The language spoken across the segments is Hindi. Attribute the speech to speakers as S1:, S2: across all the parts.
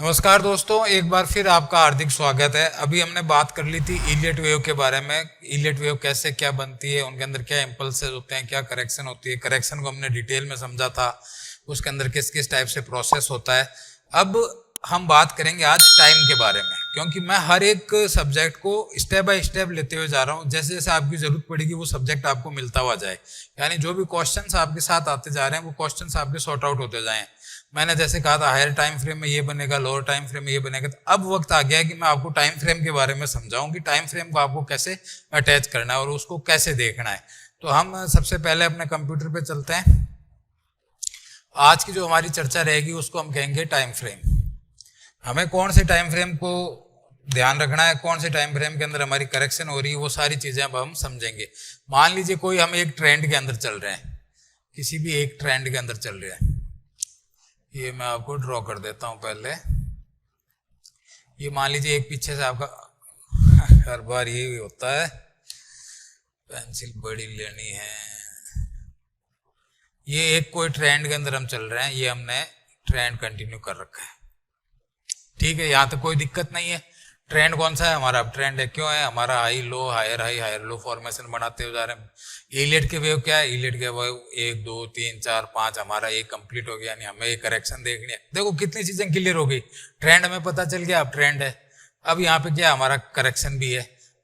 S1: नमस्कार दोस्तों, एक बार फिर आपका हार्दिक स्वागत है। अभी हमने बात कर ली थी इलियट वेव के बारे में। इलियट वेव कैसे क्या बनती है, उनके अंदर क्या इम्पल्सेस होते हैं, क्या करेक्शन होती है। करेक्शन को हमने डिटेल में समझा था, उसके अंदर किस किस टाइप से प्रोसेस होता है। अब हम बात करेंगे आज टाइम के बारे में, क्योंकि मैं हर एक सब्जेक्ट को स्टेप बाय स्टेप लेते हुए जा रहा हूँ। जैसे जैसे आपकी जरूरत पड़ेगी वो सब्जेक्ट आपको मिलता हुआ जाए, यानी जो भी क्वेश्चंस आपके साथ आते जा रहे हैं वो क्वेश्चंस आपके सॉर्ट आउट होते जाएं। मैंने जैसे कहा था हायर टाइम फ्रेम में ये बनेगा, लोअर टाइम फ्रेम में ये बनेगा। तो अब वक्त आ गया है कि मैं आपको टाइम फ्रेम के बारे में समझाऊं कि टाइम फ्रेम को आपको कैसे अटैच करना है और उसको कैसे देखना है। तो हम सबसे पहले अपने कंप्यूटर पे चलते हैं। आज की जो हमारी चर्चा रहेगी उसको हम कहेंगे टाइम फ्रेम। हमें कौन से टाइम फ्रेम को ध्यान रखना है, कौन से टाइम फ्रेम के अंदर हमारी करेक्शन हो रही है, वो सारी चीजें अब हम समझेंगे। मान लीजिए कोई हम एक ट्रेंड के अंदर चल रहे हैं, किसी भी एक ट्रेंड के अंदर चल रहे हैं। ये मैं आपको ड्रॉ कर देता हूं पहले। ये मान लीजिए एक पीछे से आपका हर बार ये होता है, पेंसिल बड़ी लेनी है। ये एक कोई ट्रेंड के अंदर हम चल रहे हैं, ये हमने ट्रेंड कंटिन्यू कर रखा है, ठीक है। यहाँ तक कोई दिक्कत नहीं है। ट्रेंड कौन सा है हमारा? अब ट्रेंड है, क्यों है हमारा? High low higher low formation बनाते हुए जा रहे हैं। इलियट के वेव क्या है? इलियट के वेव 1 2 3 4 5 हमारा एक कंप्लीट हो गया, यानी हमें एक करेक्शन देखनी है। देखो कितनी चीजें क्लियर हो गई। ट्रेंड हमें पता चल गया, अब ट्रेंड है। अब यहाँ पे क्या हमारा करेक्शन भी है,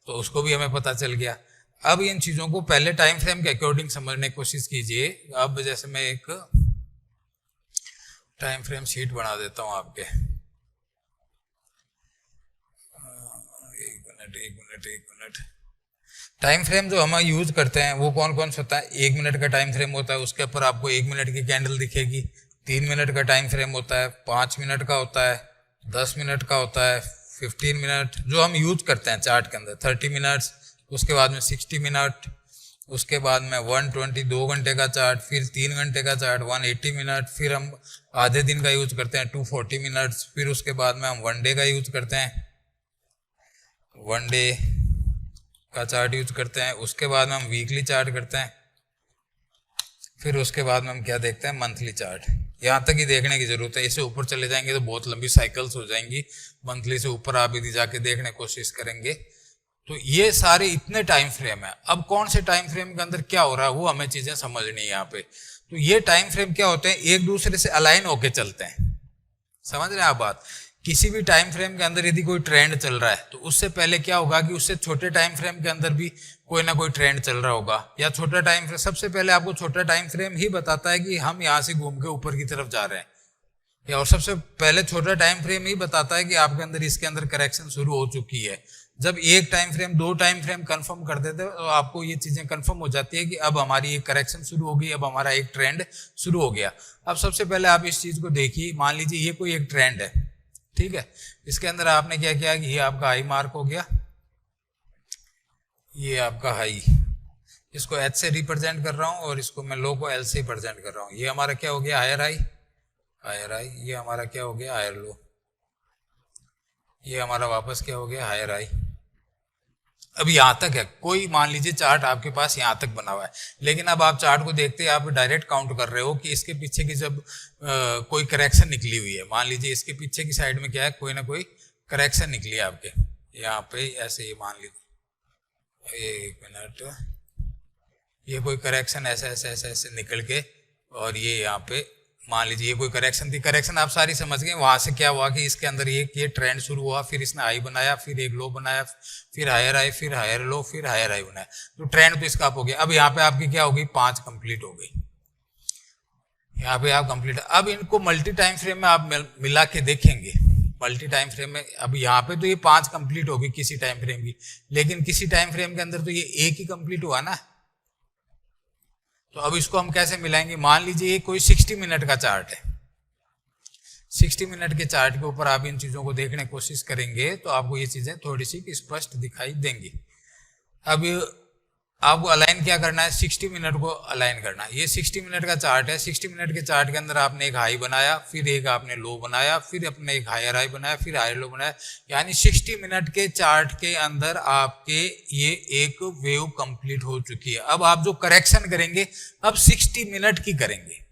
S1: तो उसको भी हमें पता चल गया। अब इन चीजों को पहले टाइम फ्रेम के अकॉर्डिंग समझने की कोशिश कीजिए। अब जैसे मैं एक टाइम फ्रेम शीट बना देता हूं आपके। एक मिनट। टाइम फ्रेम जो हम यूज करते हैं वो कौन कौन सा होता है? 1 मिनट का टाइम फ्रेम होता है, उसके ऊपर आपको 1 मिनट की कैंडल दिखेगी। 3 मिनट का टाइम फ्रेम होता है, 5 मिनट का होता है, 10 मिनट का होता है, 15 मिनट जो हम यूज करते हैं चार्ट के अंदर, 30 मिनट्स, उसके बाद में 60 मिनट, उसके बाद में 120 2 घंटे का चार्ट, फिर 3 घंटे का चार्ट 180 मिनट, फिर हम आधे दिन का यूज करते हैं 240 मिनट्स, फिर उसके बाद में हम 1 डे का यूज करते हैं, 1 डे का चार्ट यूज करते हैं। उसके बाद में हम वीकली चार्ट करते हैं, फिर उसके बाद में हम क्या देखते हैं? Monthly chart. यहाँ तक ही देखने की जरूरत है, इससे ऊपर चले जाएंगे तो बहुत लंबी साइकिल्स हो जाएंगी। मंथली से ऊपर आप यदि जाके देखने की कोशिश करेंगे तो ये सारे इतने टाइम फ्रेम है। अब कौन से टाइम फ्रेम के अंदर क्या हो रहा है वो हमें चीजें समझनी है यहाँ पे। तो ये टाइम फ्रेम क्या होते हैं? एक दूसरे से अलाइन होके चलते हैं। समझ रहे हैं आप बात? किसी भी टाइम फ्रेम के अंदर यदि कोई ट्रेंड चल रहा है तो उससे पहले क्या होगा कि उससे छोटे टाइम फ्रेम के अंदर भी कोई ना कोई ट्रेंड चल रहा होगा। या छोटा टाइम फ्रेम, सबसे पहले आपको छोटा टाइम फ्रेम ही बताता है कि हम यहाँ से घूम के ऊपर की तरफ जा रहे हैं, या और सबसे पहले छोटा टाइम फ्रेम ही बताता है कि आपके अंदर इसके अंदर करेक्शन शुरू हो चुकी है। जब एक time frame 2 time frame confirm कर देते तो आपको ये चीजें कंफर्म हो जाती है कि अब हमारी एक करेक्शन शुरू हो गई, अब हमारा एक ट्रेंड शुरू हो गया। अब सबसे पहले आप इस चीज को देखिए। मान लीजिए ये कोई एक ट्रेंड है, ठीक है। इसके अंदर आपने क्या किया कि ये आपका हाई मार्क हो गया, ये आपका हाई, इसको एच से रिप्रेजेंट कर रहा हूं और इसको मैं लो को एल से रिप्रेजेंट कर रहा हूं। ये हमारा क्या हो गया? Higher high, higher high. ये हमारा क्या हो गया? Higher low. ये हमारा वापस क्या हो गया? Higher high. अब यहां तक है। कोई मान लीजिए चार्ट आपके पास यहां तक बना हुआ है, लेकिन अब आप चार्ट को देखते हैं, आप डायरेक्ट काउंट कर रहे हो कि इसके पीछे की जब कोई करेक्शन निकली हुई है। मान लीजिए इसके पीछे की साइड में क्या है? कोई ना कोई करेक्शन निकली है आपके यहाँ पे। ऐसे ही मान लीजिए, एक मिनट, ये कोई करेक्शन ऐसे ऐसे ऐसे ऐसे निकल के, और ये यहाँ पे मान लीजिए ये कोई करेक्शन थी। करेक्शन आप सारी समझ गए। वहां से क्या हुआ कि इसके अंदर ये ट्रेंड शुरू हुआ, फिर इसने हाई बनाया, फिर एक लो बनाया, फिर हायर हाई, फिर हायर लो, फिर हायर हाई बनाया। तो ट्रेंड तो इसका हो गया। अब यहाँ पे आपकी क्या हो गई? 5 कंप्लीट हो गई। यहाँ पे आप कंप्लीट। अब इनको मल्टी टाइम फ्रेम में आप मिला के देखेंगे। मल्टी टाइम फ्रेम में अब यहाँ पे तो ये 5 कंप्लीट होगी किसी टाइम फ्रेम की, लेकिन किसी टाइम फ्रेम के अंदर तो ये एक ही कंप्लीट हुआ ना। तो अब इसको हम कैसे मिलाएंगे? मान लीजिए ये कोई 60 मिनट का चार्ट है। 60 मिनट के चार्ट के ऊपर आप इन चीजों को देखने की कोशिश करेंगे तो आपको ये चीजें थोड़ी सी स्पष्ट दिखाई देंगी। अब आपको अलाइन क्या करना है? 60 मिनट को अलाइन करना है। ये 60 मिनट का चार्ट है। 60 मिनट के चार्ट के अंदर आपने एक हाई बनाया, फिर एक आपने लो बनाया, फिर अपने एक हायर हाई बनाया, फिर हायर लो बनाया, यानी 60 मिनट के चार्ट के अंदर आपके ये एक वेव कंप्लीट हो चुकी है। अब आप जो करेक्शन करेंगे अब 60 मिनट की करेंगे।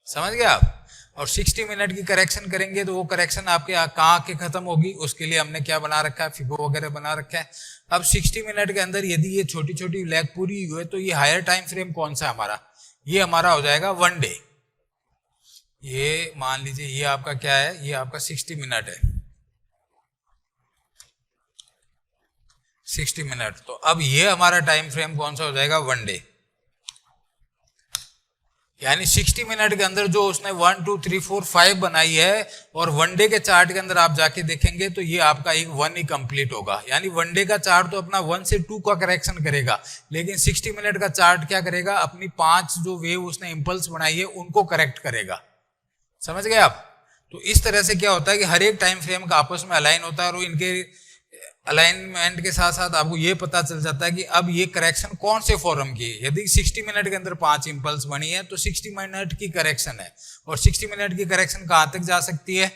S1: समझ गए आप? और 60 मिनट की करेक्शन करेंगे तो वो करेक्शन आपके कहाँ आके खत्म होगी, उसके लिए हमने क्या बना रखा है, फिबो वगैरह बना रखा है। अब 60 मिनट के अंदर यदि ये छोटी छोटी लैग पूरी हुई है तो ये हायर टाइम फ्रेम कौन सा हमारा, ये हमारा हो जाएगा 1 डे। ये मान लीजिए ये आपका क्या है, ये आपका 60 मिनट है, 60 मिनट। तो अब ये हमारा टाइम फ्रेम कौन सा हो जाएगा, 1 डे। यानी 60 मिनट के अंदर जो उसने 1 2 3 4 5 बनाई है, और 1 डे के चार्ट के अंदर आप जाके देखेंगे तो ये आपका एक 1 ही कंप्लीट होगा। यानी 1 डे का चार्ट तो अपना 1 से 2 का करेक्शन करेगा, लेकिन 60 मिनट का चार्ट क्या करेगा, अपनी 5 जो वेव उसने इंपल्स बनाई है उनको करेक्ट करेगा। समझ गए आप? तो इस तरह से क्या होता है कि हर एक टाइम फ्रेम का आपस में अलाइन होता है, और इनके अलाइनमेंट के साथ साथ आपको ये पता चल जाता है कि अब ये करेक्शन कौन से फॉर्म की है। यदि 60 मिनट के अंदर 5 इंपल्स बनी है तो 60 मिनट की करेक्शन है, और 60 मिनट की करेक्शन कहां तक जा सकती है,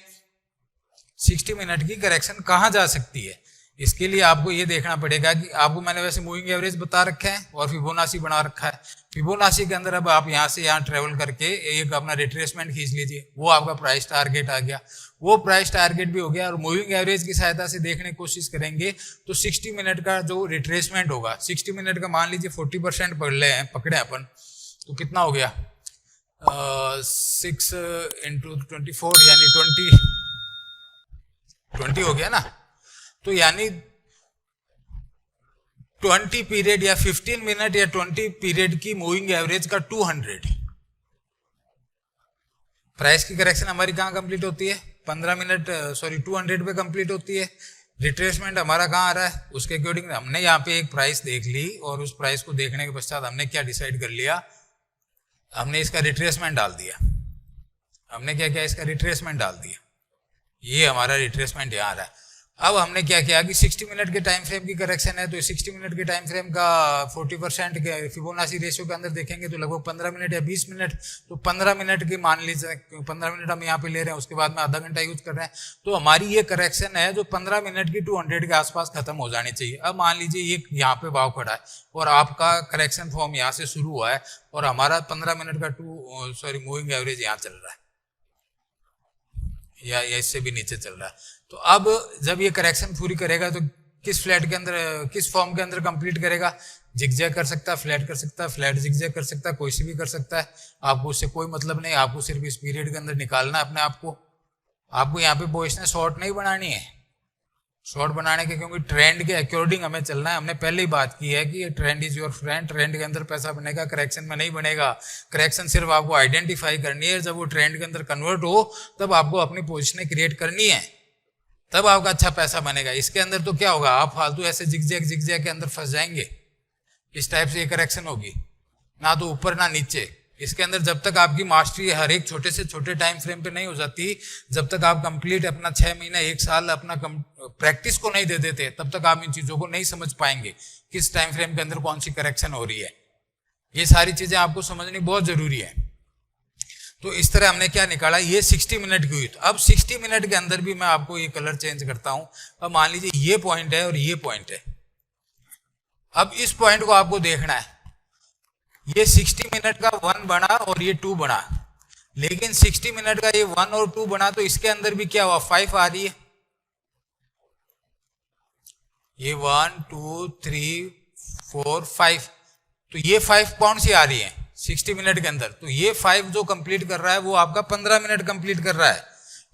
S1: 60 मिनट की करेक्शन कहां जा सकती है, इसके लिए आपको ये देखना पड़ेगा कि आपको मैंने वैसे मूविंग एवरेज बता रखा है और फिबोनाची बना रखा है। फिबोनाची के अंदर अब आप यहाँ से यहाँ ट्रेवल करके एक अपना रिट्रेसमेंट खींच लीजिए, वो आपका प्राइस टारगेट आ गया, वो प्राइस टारगेट भी हो गया। और मूविंग एवरेज की सहायता से देखने की कोशिश करेंगे तो 60 मिनट का जो रिट्रेसमेंट होगा, 60 मिनट का मान लीजिए 40% पकड़े अपन, तो कितना हो गया, 6 × 24 यानी 20 हो गया ना। तो यानी 20 पीरियड या 15 मिनट या 20 पीरियड की मूविंग एवरेज का 200 प्राइस की करेक्शन हमारी कहां कंप्लीट होती है, 15 मिनट 200 पे कंप्लीट होती है। रिट्रेसमेंट हमारा कहां आ रहा है, उसके अकॉर्डिंग हमने यहाँ पे एक प्राइस देख ली, और उस प्राइस को देखने के पश्चात हमने क्या डिसाइड कर लिया, हमने इसका रिट्रेसमेंट डाल दिया। हमने क्या किया, इसका रिट्रेसमेंट डाल दिया, ये हमारा रिट्रेसमेंट यहाँ आ रहा है। अब हमने क्या किया कि 60 मिनट के टाइम फ्रेम की करेक्शन है, तो 60 मिनट के टाइम फ्रेम का 40% के फिबोनाची रेशियो के अंदर देखेंगे तो लगभग 15 मिनट या 20 मिनट। तो 15 मिनट की मान लीजिए 15 मिनट हम यहाँ पे ले रहे हैं, उसके बाद में आधा घंटा यूज कर रहे हैं, तो हमारी ये करेक्शन है जो 15 मिनट की 200 के आसपास खत्म हो जानी चाहिए। अब मान लीजिए ये यहाँ पे भाव खड़ा है और आपका करेक्शन फॉर्म यहाँ से शुरू हुआ है, और हमारा 15 मिनट का मूविंग एवरेज यहाँ चल रहा है, या इससे भी नीचे चल रहा है। तो अब जब ये करेक्शन पूरी करेगा तो किस फ्लैट के अंदर, किस फॉर्म के अंदर कंप्लीट करेगा, जिगजैग कर सकता है, फ्लैट कर सकता है, फ्लैट जिगजैग कर सकता है, कोई सी भी कर सकता है, आपको उससे कोई मतलब नहीं। आपको सिर्फ इस पीरियड के अंदर निकालना है अपने आप को। आपको यहाँ पे पोजीशन शॉर्ट नहीं बनानी है, शॉर्ट बनाने के, क्योंकि ट्रेंड के अकॉर्डिंग हमें चलना है। हमने पहले ही बात की है कि trend is your friend, trend के अंदर पैसा बनेगा, करेक्शन में नहीं बनेगा। करेक्शन सिर्फ आपको आइडेंटिफाई करनी है, जब वो ट्रेंड के अंदर कन्वर्ट हो तब आपको अपनी पोजीशन क्रिएट करनी है, तब आपका अच्छा पैसा बनेगा। इसके अंदर तो क्या होगा, आप फालतू ऐसे जिगजैग के अंदर फंस जाएंगे। इस टाइप से ये करेक्शन होगी, ना तो ऊपर ना नीचे। इसके अंदर जब तक आपकी मास्टरी हर एक छोटे से छोटे टाइम फ्रेम पे नहीं हो जाती, जब तक आप कंप्लीट अपना 6 महीना 1 साल अपना प्रैक्टिस को नहीं दे देते, तब तक आप इन चीजों को नहीं समझ पाएंगे किस टाइम फ्रेम के अंदर कौन सी करेक्शन हो रही है। ये सारी चीजें आपको समझनी बहुत जरूरी है। तो इस तरह हमने क्या निकाला, ये 60 मिनट की हुई। तो अब 60 मिनट के अंदर भी मैं आपको ये कलर चेंज करता हूं। अब मान लीजिए ये पॉइंट है और ये पॉइंट है। अब इस पॉइंट को आपको देखना है, ये 60 मिनट का 1 बना और ये 2 बना, लेकिन 60 मिनट का ये 1 और 2 बना, तो इसके अंदर भी क्या हुआ, 5 आ रही है। ये 1 2 3 4 5, तो ये 5 कौन सी आ रही है 60 मिनट के अंदर। तो ये 5 जो कंप्लीट कर रहा है वो आपका 15 मिनट कंप्लीट कर रहा है।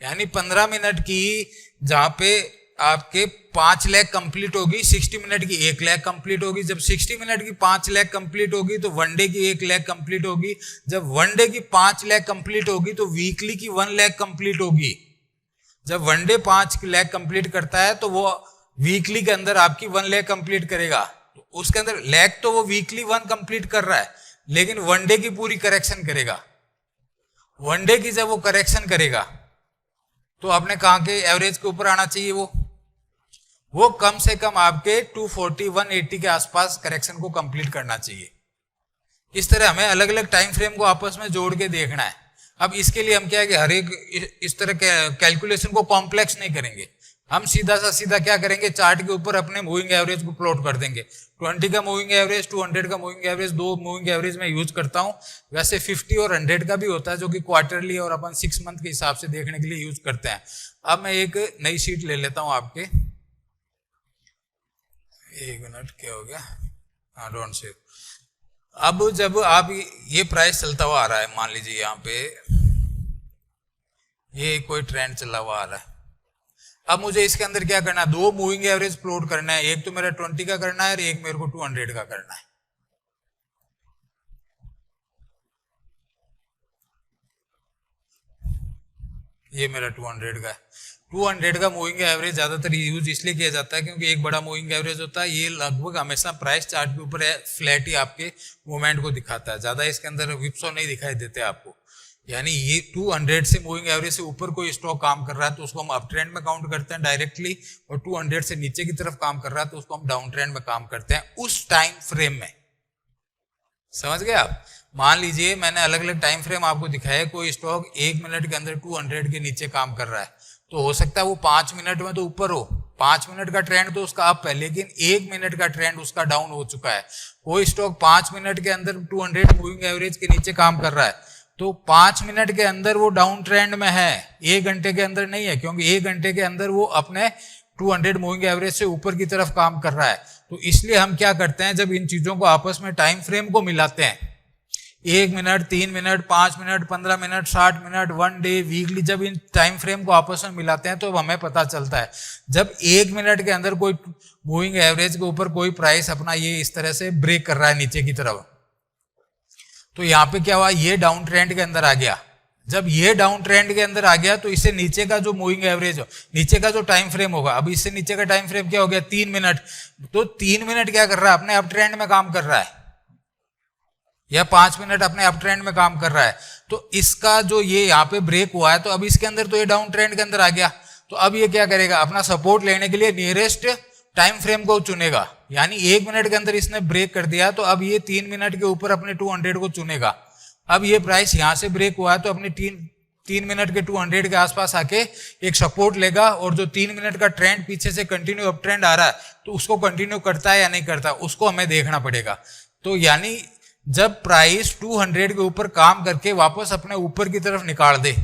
S1: यानी 15 मिनट की जहां पे आपके 5 लैग कंप्लीट होगी, 60 मिनट की 1 लैग कंप्लीट होगी। जब 60 मिनट की 5 लैग कंप्लीट होगी तो 1 डे की 1 लैग कंप्लीट होगी। जब 1 डे की 5 लैग कंप्लीट होगी तो वीकली की 1 लैग कंप्लीट होगी। जब 1 डे 5 लैग कंप्लीट करता है तो वो वीकली के अंदर आपकी 1 लैग कंप्लीट करेगा। तो उसके अंदर लैग तो वो वीकली 1 कंप्लीट कर रहा है, लेकिन 1 डे की पूरी करेक्शन करेगा। 1 डे की जब वो करेक्शन करेगा तो आपने कहा कि एवरेज के ऊपर आना चाहिए, वो कम से कम आपके 240 180 के आसपास करेक्शन को कंप्लीट करना चाहिए। इस तरह हमें अलग अलग टाइम फ्रेम को आपस में जोड़ के देखना है। अब इसके लिए हम क्या है कि हर एक इस तरह के कैलकुलेशन को कॉम्प्लेक्स नहीं करेंगे, हम सीधा क्या करेंगे, चार्ट के ऊपर अपने मूविंग एवरेज को प्लॉट कर देंगे। 20 का मूविंग एवरेज, 200 का मूविंग एवरेज, दो मूविंग एवरेज मैं यूज करता हूं। वैसे 50 और 100 का भी होता है जो कि क्वार्टरली और अपन 6 मंथ के हिसाब से देखने के लिए यूज करते हैं। अब मैं एक नई शीट ले लेता हूं आपके, एक मिनट, क्या हो गया, हाँ डोंट सेव। अब जब आप ये प्राइस चलता हुआ आ रहा है, मान लीजिए यहाँ पे ये कोई ट्रेंड चला हुआ आ रहा है, अब मुझे इसके अंदर क्या करना है, दो मूविंग एवरेज प्लॉट करना है। एक तो मेरा 20 का करना है और एक मेरे को 200 का करना है। ये मेरा 200 का है। 200 का मूविंग एवरेज ज्यादातर यूज इसलिए किया जाता है क्योंकि एक बड़ा मूविंग एवरेज होता है, ये लगभग हमेशा प्राइस चार्ट के ऊपर फ्लैट ही आपके मूवमेंट को दिखाता है, ज्यादा इसके अंदर विप्सो नहीं दिखाई देते आपको। यानी ये 200 से मूविंग एवरेज से ऊपर कोई स्टॉक काम कर रहा है तो उसको हम अप ट्रेंड में काउंट करते हैं डायरेक्टली, और 200 से नीचे की तरफ काम कर रहा है तो उसको हम डाउन ट्रेंड में काम करते हैं उस टाइम फ्रेम में। समझ गए आप? मान लीजिए मैंने अलग अलग टाइम फ्रेम आपको दिखाया, कोई स्टॉक 1 मिनट के अंदर 200 के नीचे काम कर रहा है तो हो सकता है वो 5 मिनट में तो ऊपर हो, 5 मिनट का ट्रेंड तो उसका अप है, लेकिन 1 मिनट का ट्रेंड उसका डाउन हो चुका है। कोई स्टॉक 5 मिनट के अंदर 200 मूविंग एवरेज के नीचे काम कर रहा है तो 5 मिनट के अंदर वो डाउन ट्रेंड में है, 1 घंटे के अंदर नहीं है, क्योंकि 1 घंटे के अंदर वो अपने 200 मूविंग एवरेज से ऊपर की तरफ काम कर रहा है। तो इसलिए हम क्या करते हैं, जब इन चीजों को आपस में टाइम फ्रेम को मिलाते हैं, 1 minute, 3 minute, 5 minute, 15 minute, 60 minute, 1 day, weekly, जब इन टाइम फ्रेम को आपस में मिलाते हैं तो हमें पता चलता है जब 1 मिनट के अंदर कोई मूविंग एवरेज के ऊपर कोई प्राइस अपना ये इस तरह से ब्रेक कर रहा है नीचे की तरफ, तो यहाँ पे क्या हुआ, ये डाउन ट्रेंड के अंदर आ गया। जब ये डाउन ट्रेंड के अंदर आ गया तो इससे नीचे का जो मूविंग एवरेज हो, नीचे का जो टाइम फ्रेम होगा, अब इससे नीचे का टाइम फ्रेम क्या हो गया, 3 मिनट, तो 3 मिनट क्या कर रहा है, अपने अप ट्रेंड में काम कर रहा है, या 5 मिनट अपने अप ट्रेंड में काम कर रहा है। तो इसका जो ये यहाँ पे ब्रेक हुआ है तो अब इसके अंदर तो ये डाउन ट्रेंड के अंदर आ गया, तो अब ये क्या करेगा, अपना सपोर्ट लेने के लिए नियरेस्ट टाइम फ्रेम को चुनेगा। यानी 1 मिनट के अंदर इसने ब्रेक कर दिया तो अब ये 3 मिनट के ऊपर अपने 200 को चुनेगा। अब ये प्राइस यहां से ब्रेक हुआ है तो अपने 3 मिनट के 200 के आसपास आके एक सपोर्ट लेगा, और जो 3 मिनट का ट्रेंड पीछे से कंटिन्यू अप ट्रेंड आ रहा है तो उसको कंटिन्यू करता है या नहीं करता, उसको हमें देखना पड़ेगा। तो यानी जब प्राइस 200 के ऊपर काम करके वापस अपने ऊपर की तरफ निकाल दे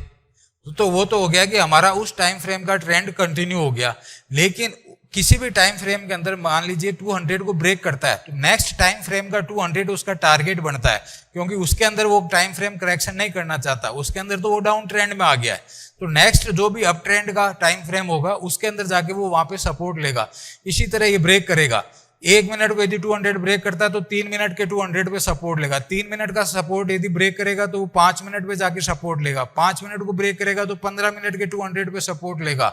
S1: तो वो तो हो गया कि हमारा उस टाइम फ्रेम का ट्रेंड कंटिन्यू हो गया। लेकिन किसी भी टाइम फ्रेम के अंदर मान लीजिए 200 को ब्रेक करता है तो नेक्स्ट टाइम फ्रेम का 200 उसका टारगेट बनता है, क्योंकि उसके अंदर वो टाइम फ्रेम करेक्शन नहीं करना चाहता, उसके अंदर तो वो डाउन ट्रेंड में आ गया है। तो नेक्स्ट जो भी अप ट्रेंड का टाइम फ्रेम होगा उसके अंदर जाके वो वहां पे सपोर्ट लेगा। इसी तरह ये ब्रेक करेगा, 1 मिनट को यदि 200 ब्रेक करता है तो 3 मिनट के 200 पे सपोर्ट लेगा, 3 मिनट का सपोर्ट यदि ब्रेक करेगा तो वो 5 मिनट पे जाके सपोर्ट लेगा, 5 मिनट को ब्रेक करेगा तो 15 मिनट के 200 पे सपोर्ट लेगा,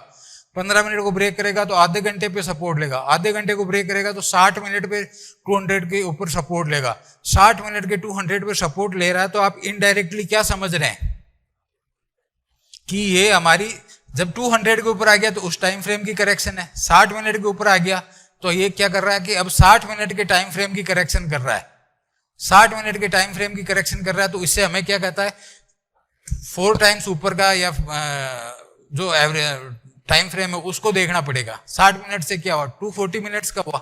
S1: 15 मिनट को ब्रेक करेगा तो आधे घंटे पे सपोर्ट लेगा, आधे घंटे को ब्रेक करेगा तो 60 मिनट पे 200 के ऊपर सपोर्ट लेगा, 60 मिनट के 200 पे सपोर्ट ले रहा है। तो आप इनडायरेक्टली क्या समझ रहे हैं कि ये हमारी जब 200 के ऊपर आ गया तो उस टाइम फ्रेम की करेक्शन है, 60 मिनट के ऊपर आ गया तो ये क्या कर रहा है कि अब 60 मिनट के टाइम फ्रेम की करेक्शन कर रहा है, 60 मिनट के टाइम फ्रेम की करेक्शन कर रहा है। तो इससे हमें क्या कहता है, 4 टाइम्स ऊपर का या जो एवरेज टाइम फ्रेम है उसको देखना पड़ेगा। 60 मिनट से क्या हुआ, 240 मिनट्स का हुआ,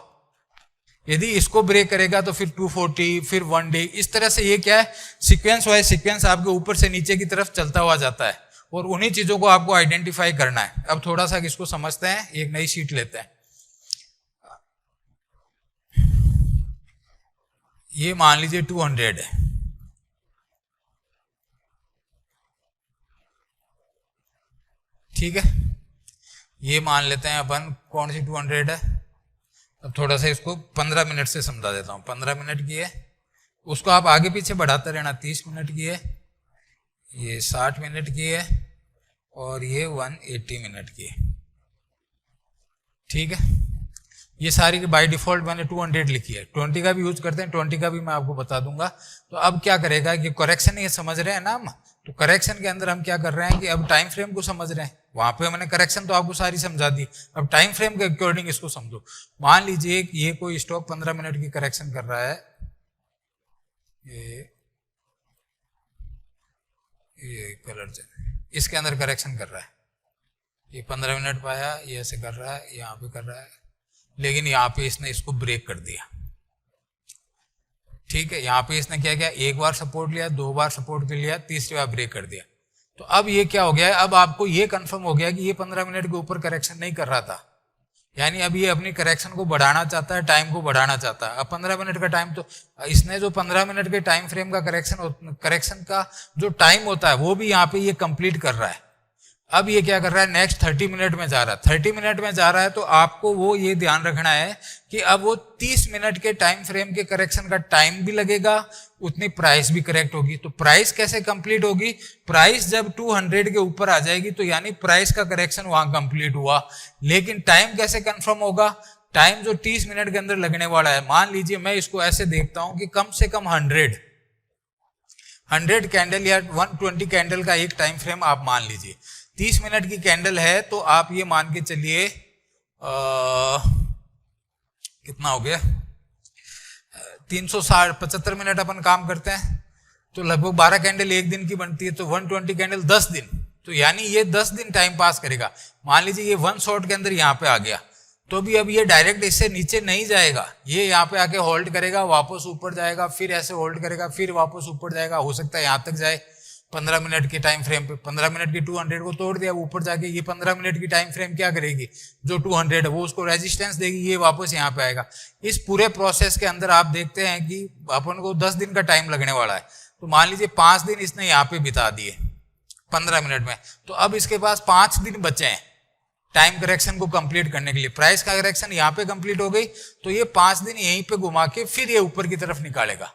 S1: यदि इसको ब्रेक करेगा तो फिर 240, फिर 1 डे, इस तरह से ये क्या है, सीक्वेंस वाइज सीक्वेंस आपके ऊपर से नीचे की तरफ चलता हुआ जाता है, और उन्हीं चीजों को आपको आइडेंटिफाई करना है। अब थोड़ा सा इसको समझते हैं, एक नई शीट लेते हैं। ये मान लीजिए 200 है, ठीक है, ये मान लेते हैं अपन कौन सी 200 है। अब थोड़ा सा इसको 15 मिनट से समझा देता हूँ। 15 मिनट की है, उसको आप आगे पीछे बढ़ाते रहना। 30 मिनट की है, ये 60 मिनट की है, और ये 180 मिनट की है, ठीक है। ये सारी की बाय डिफॉल्ट मैंने 200 लिखी है, 20 का भी यूज करते हैं, 20 का भी मैं आपको बता दूंगा। तो अब क्या करेगा कि करेक्शन, ये समझ रहे हैं ना हम, तो करेक्शन के अंदर हम क्या कर रहे हैं कि अब टाइम फ्रेम को समझ रहे हैं। वहां पे मैंने करेक्शन तो आपको सारी समझा दी, अब टाइम फ्रेम के अकॉर्डिंग इसको समझो। मान लीजिए ये कोई स्टॉक 15 मिनट की करेक्शन कर रहा है, ये कलर इसके अंदर करेक्शन कर रहा है, ये 15 मिनट पाया, ये ऐसे कर रहा है, यहाँ पे कर रहा है, लेकिन यहाँ पे इसने इसको ब्रेक कर दिया। ठीक है, यहाँ पे इसने क्या किया, एक बार सपोर्ट लिया, दो बार सपोर्ट लिया, तीसरी बार ब्रेक कर दिया। तो अब ये क्या हो गया है, अब आपको ये कंफर्म हो गया कि ये 15 मिनट के ऊपर करेक्शन नहीं कर रहा था, यानी अब ये अपनी करेक्शन को बढ़ाना चाहता है, टाइम को बढ़ाना चाहता है। अब 15 मिनट का टाइम, तो इसने जो 15 मिनट के टाइम फ्रेम का करेक्शन का जो टाइम होता है वो भी यहाँ पे ये कंप्लीट कर रहा है। अब ये क्या कर रहा है, नेक्स्ट 30 मिनट में जा रहा है। 30 मिनट में जा रहा है तो आपको वो ये ध्यान रखना है कि अब वो 30 मिनट के टाइम फ्रेम के करेक्शन का टाइम भी लगेगा, उतनी प्राइस भी करेक्ट होगी। तो प्राइस कैसे कंप्लीट होगी, प्राइस जब 200 के ऊपर आ जाएगी तो यानी प्राइस का करेक्शन वहां कंप्लीट हुआ। लेकिन टाइम कैसे कंफर्म होगा, टाइम जो 30 मिनट के अंदर लगने वाला है, मान लीजिए मैं इसको ऐसे देखता हूं कि कम से कम 100 कैंडल या 120 कैंडल का एक टाइम फ्रेम आप मान लीजिए। 30 मिनट की कैंडल है तो आप ये मान के चलिए कितना हो गया, 375 मिनट अपन काम करते हैं तो लगभग 12 कैंडल एक दिन की बनती है, तो 120 कैंडल 10 दिन, तो यानी ये 10 दिन टाइम पास करेगा। मान लीजिए ये 1 शॉट के अंदर यहाँ पे आ गया, तो भी अब ये डायरेक्ट इससे नीचे नहीं जाएगा, ये यहाँ पे आके होल्ड करेगा, वापस ऊपर जाएगा, फिर ऐसे होल्ड करेगा, फिर वापस ऊपर जाएगा, हो सकता है यहाँ तक जाए 15 मिनट के टाइम फ्रेम पे। 15 मिनट की 200 को तोड़ दिया, ऊपर जाके ये 15 मिनट की टाइम फ्रेम क्या करेगी, जो 200 है वो उसको रेजिस्टेंस देगी, ये वापस यहाँ पे आएगा। इस पूरे प्रोसेस के अंदर आप देखते हैं कि अपन को 10 दिन का टाइम लगने वाला है, तो मान लीजिए 5 दिन इसने यहाँ पे बिता दिए 15 मिनट में, तो अब इसके पास 5 दिन बचे हैं टाइम करेक्शन को कंप्लीट करने के लिए। प्राइस का करेक्शन यहाँ पे कंप्लीट हो गई, तो ये 5 दिन यहीं पे घुमा के फिर ये ऊपर की तरफ निकालेगा।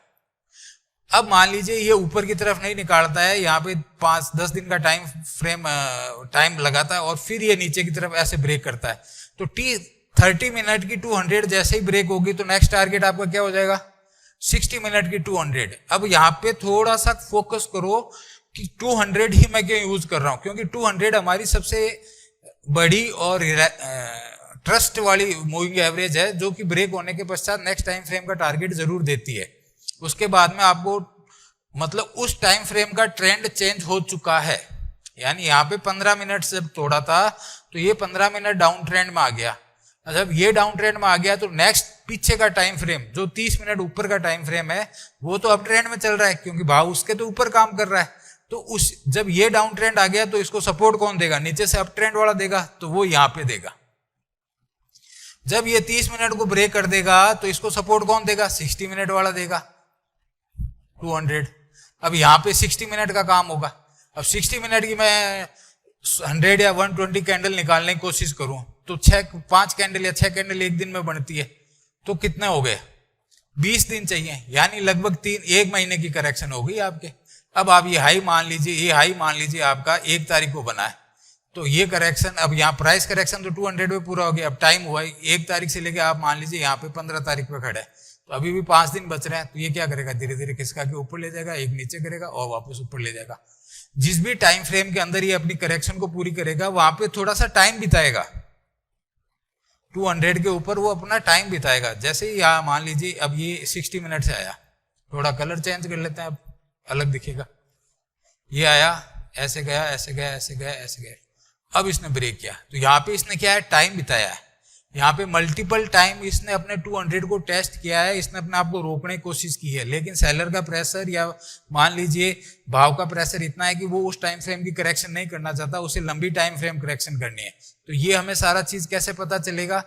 S1: अब मान लीजिए ये ऊपर की तरफ नहीं निकालता है, यहाँ पे 5-10 दिन का टाइम लगाता है और फिर ये नीचे की तरफ ऐसे ब्रेक करता है, तो 30 मिनट की 200 जैसे ही ब्रेक होगी तो नेक्स्ट टारगेट आपका क्या हो जाएगा, 60 मिनट की 200। अब यहाँ पे थोड़ा सा फोकस करो कि 200 ही मैं क्यों यूज कर रहा हूं, क्योंकि 200 हमारी सबसे बड़ी और ट्रस्ट वाली मूविंग एवरेज है, जो कि ब्रेक होने के पश्चात नेक्स्ट टाइम फ्रेम का टारगेट जरूर देती है। उसके बाद में आपको मतलब उस टाइम फ्रेम का ट्रेंड चेंज हो चुका है, यानी यहाँ पे 15 मिनट से तोड़ा था तो ये 15 मिनट डाउन ट्रेंड में आ गया। जब ये डाउन ट्रेंड में आ गया तो नेक्स्ट पीछे का टाइम फ्रेम जो 30 मिनट ऊपर का टाइम फ्रेम है वो तो अप ट्रेंड में चल रहा है, क्योंकि भाव उसके तो ऊपर काम कर रहा है। तो उस जब ये डाउन ट्रेंड आ गया तो इसको सपोर्ट कौन देगा, नीचे से अप ट्रेंड वाला देगा, तो वो यहाँ पे देगा। जब ये 30 मिनट को ब्रेक कर देगा तो इसको सपोर्ट कौन देगा, 60 मिनट वाला देगा 200। अब यहाँ पे 60 मिनट का काम होगा। अब 60 मिनट की मैं 100 या 120 कैंडल निकालने की कोशिश करूं तो 5 कैंडल या 6 कैंडल एक दिन में बनती है, तो कितने हो गए, 20 दिन चाहिए, यानी लगभग 1 महीने की करेक्शन होगी आपके। अब आप ये हाई मान लीजिए आपका 1 तारीख को बना है, तो ये करेक्शन, अब यहाँ प्राइस करेक्शन तो 200 पे पूरा हो गया, अब टाइम हुआ 1 तारीख से लेके आप मान लीजिए यहाँ पे 15 तारीख पे खड़े हैं, तो अभी भी 5 दिन बच रहे हैं, तो ये क्या करेगा, धीरे धीरे खिसका के ऊपर ले जाएगा, एक नीचे करेगा और वापस ऊपर ले जाएगा। जिस भी टाइम फ्रेम के अंदर ये अपनी करेक्शन को पूरी करेगा वहां पे थोड़ा सा टाइम बिताएगा, 200 के ऊपर वो अपना टाइम बिताएगा। जैसे ही यहाँ मान लीजिए अब ये 60 मिनट से आया, थोड़ा कलर चेंज कर लेते हैं, अब अलग दिखेगा, ये आया ऐसे गया ऐसे गया ऐसे गया ऐसे गया, अब इसने ब्रेक किया, तो यहाँ पे इसने क्या है, टाइम बिताया है। यहाँ पे मल्टीपल टाइम इसने अपने 200 को टेस्ट किया है, इसने अपने आप को रोकने की कोशिश की है, लेकिन सेलर का प्रेशर या मान लीजिए भाव का प्रेशर इतना है कि वो उस टाइम फ्रेम की करेक्शन नहीं करना चाहता, उसे लंबी टाइम फ्रेम करेक्शन करनी है। तो ये हमें सारा चीज कैसे पता चलेगा,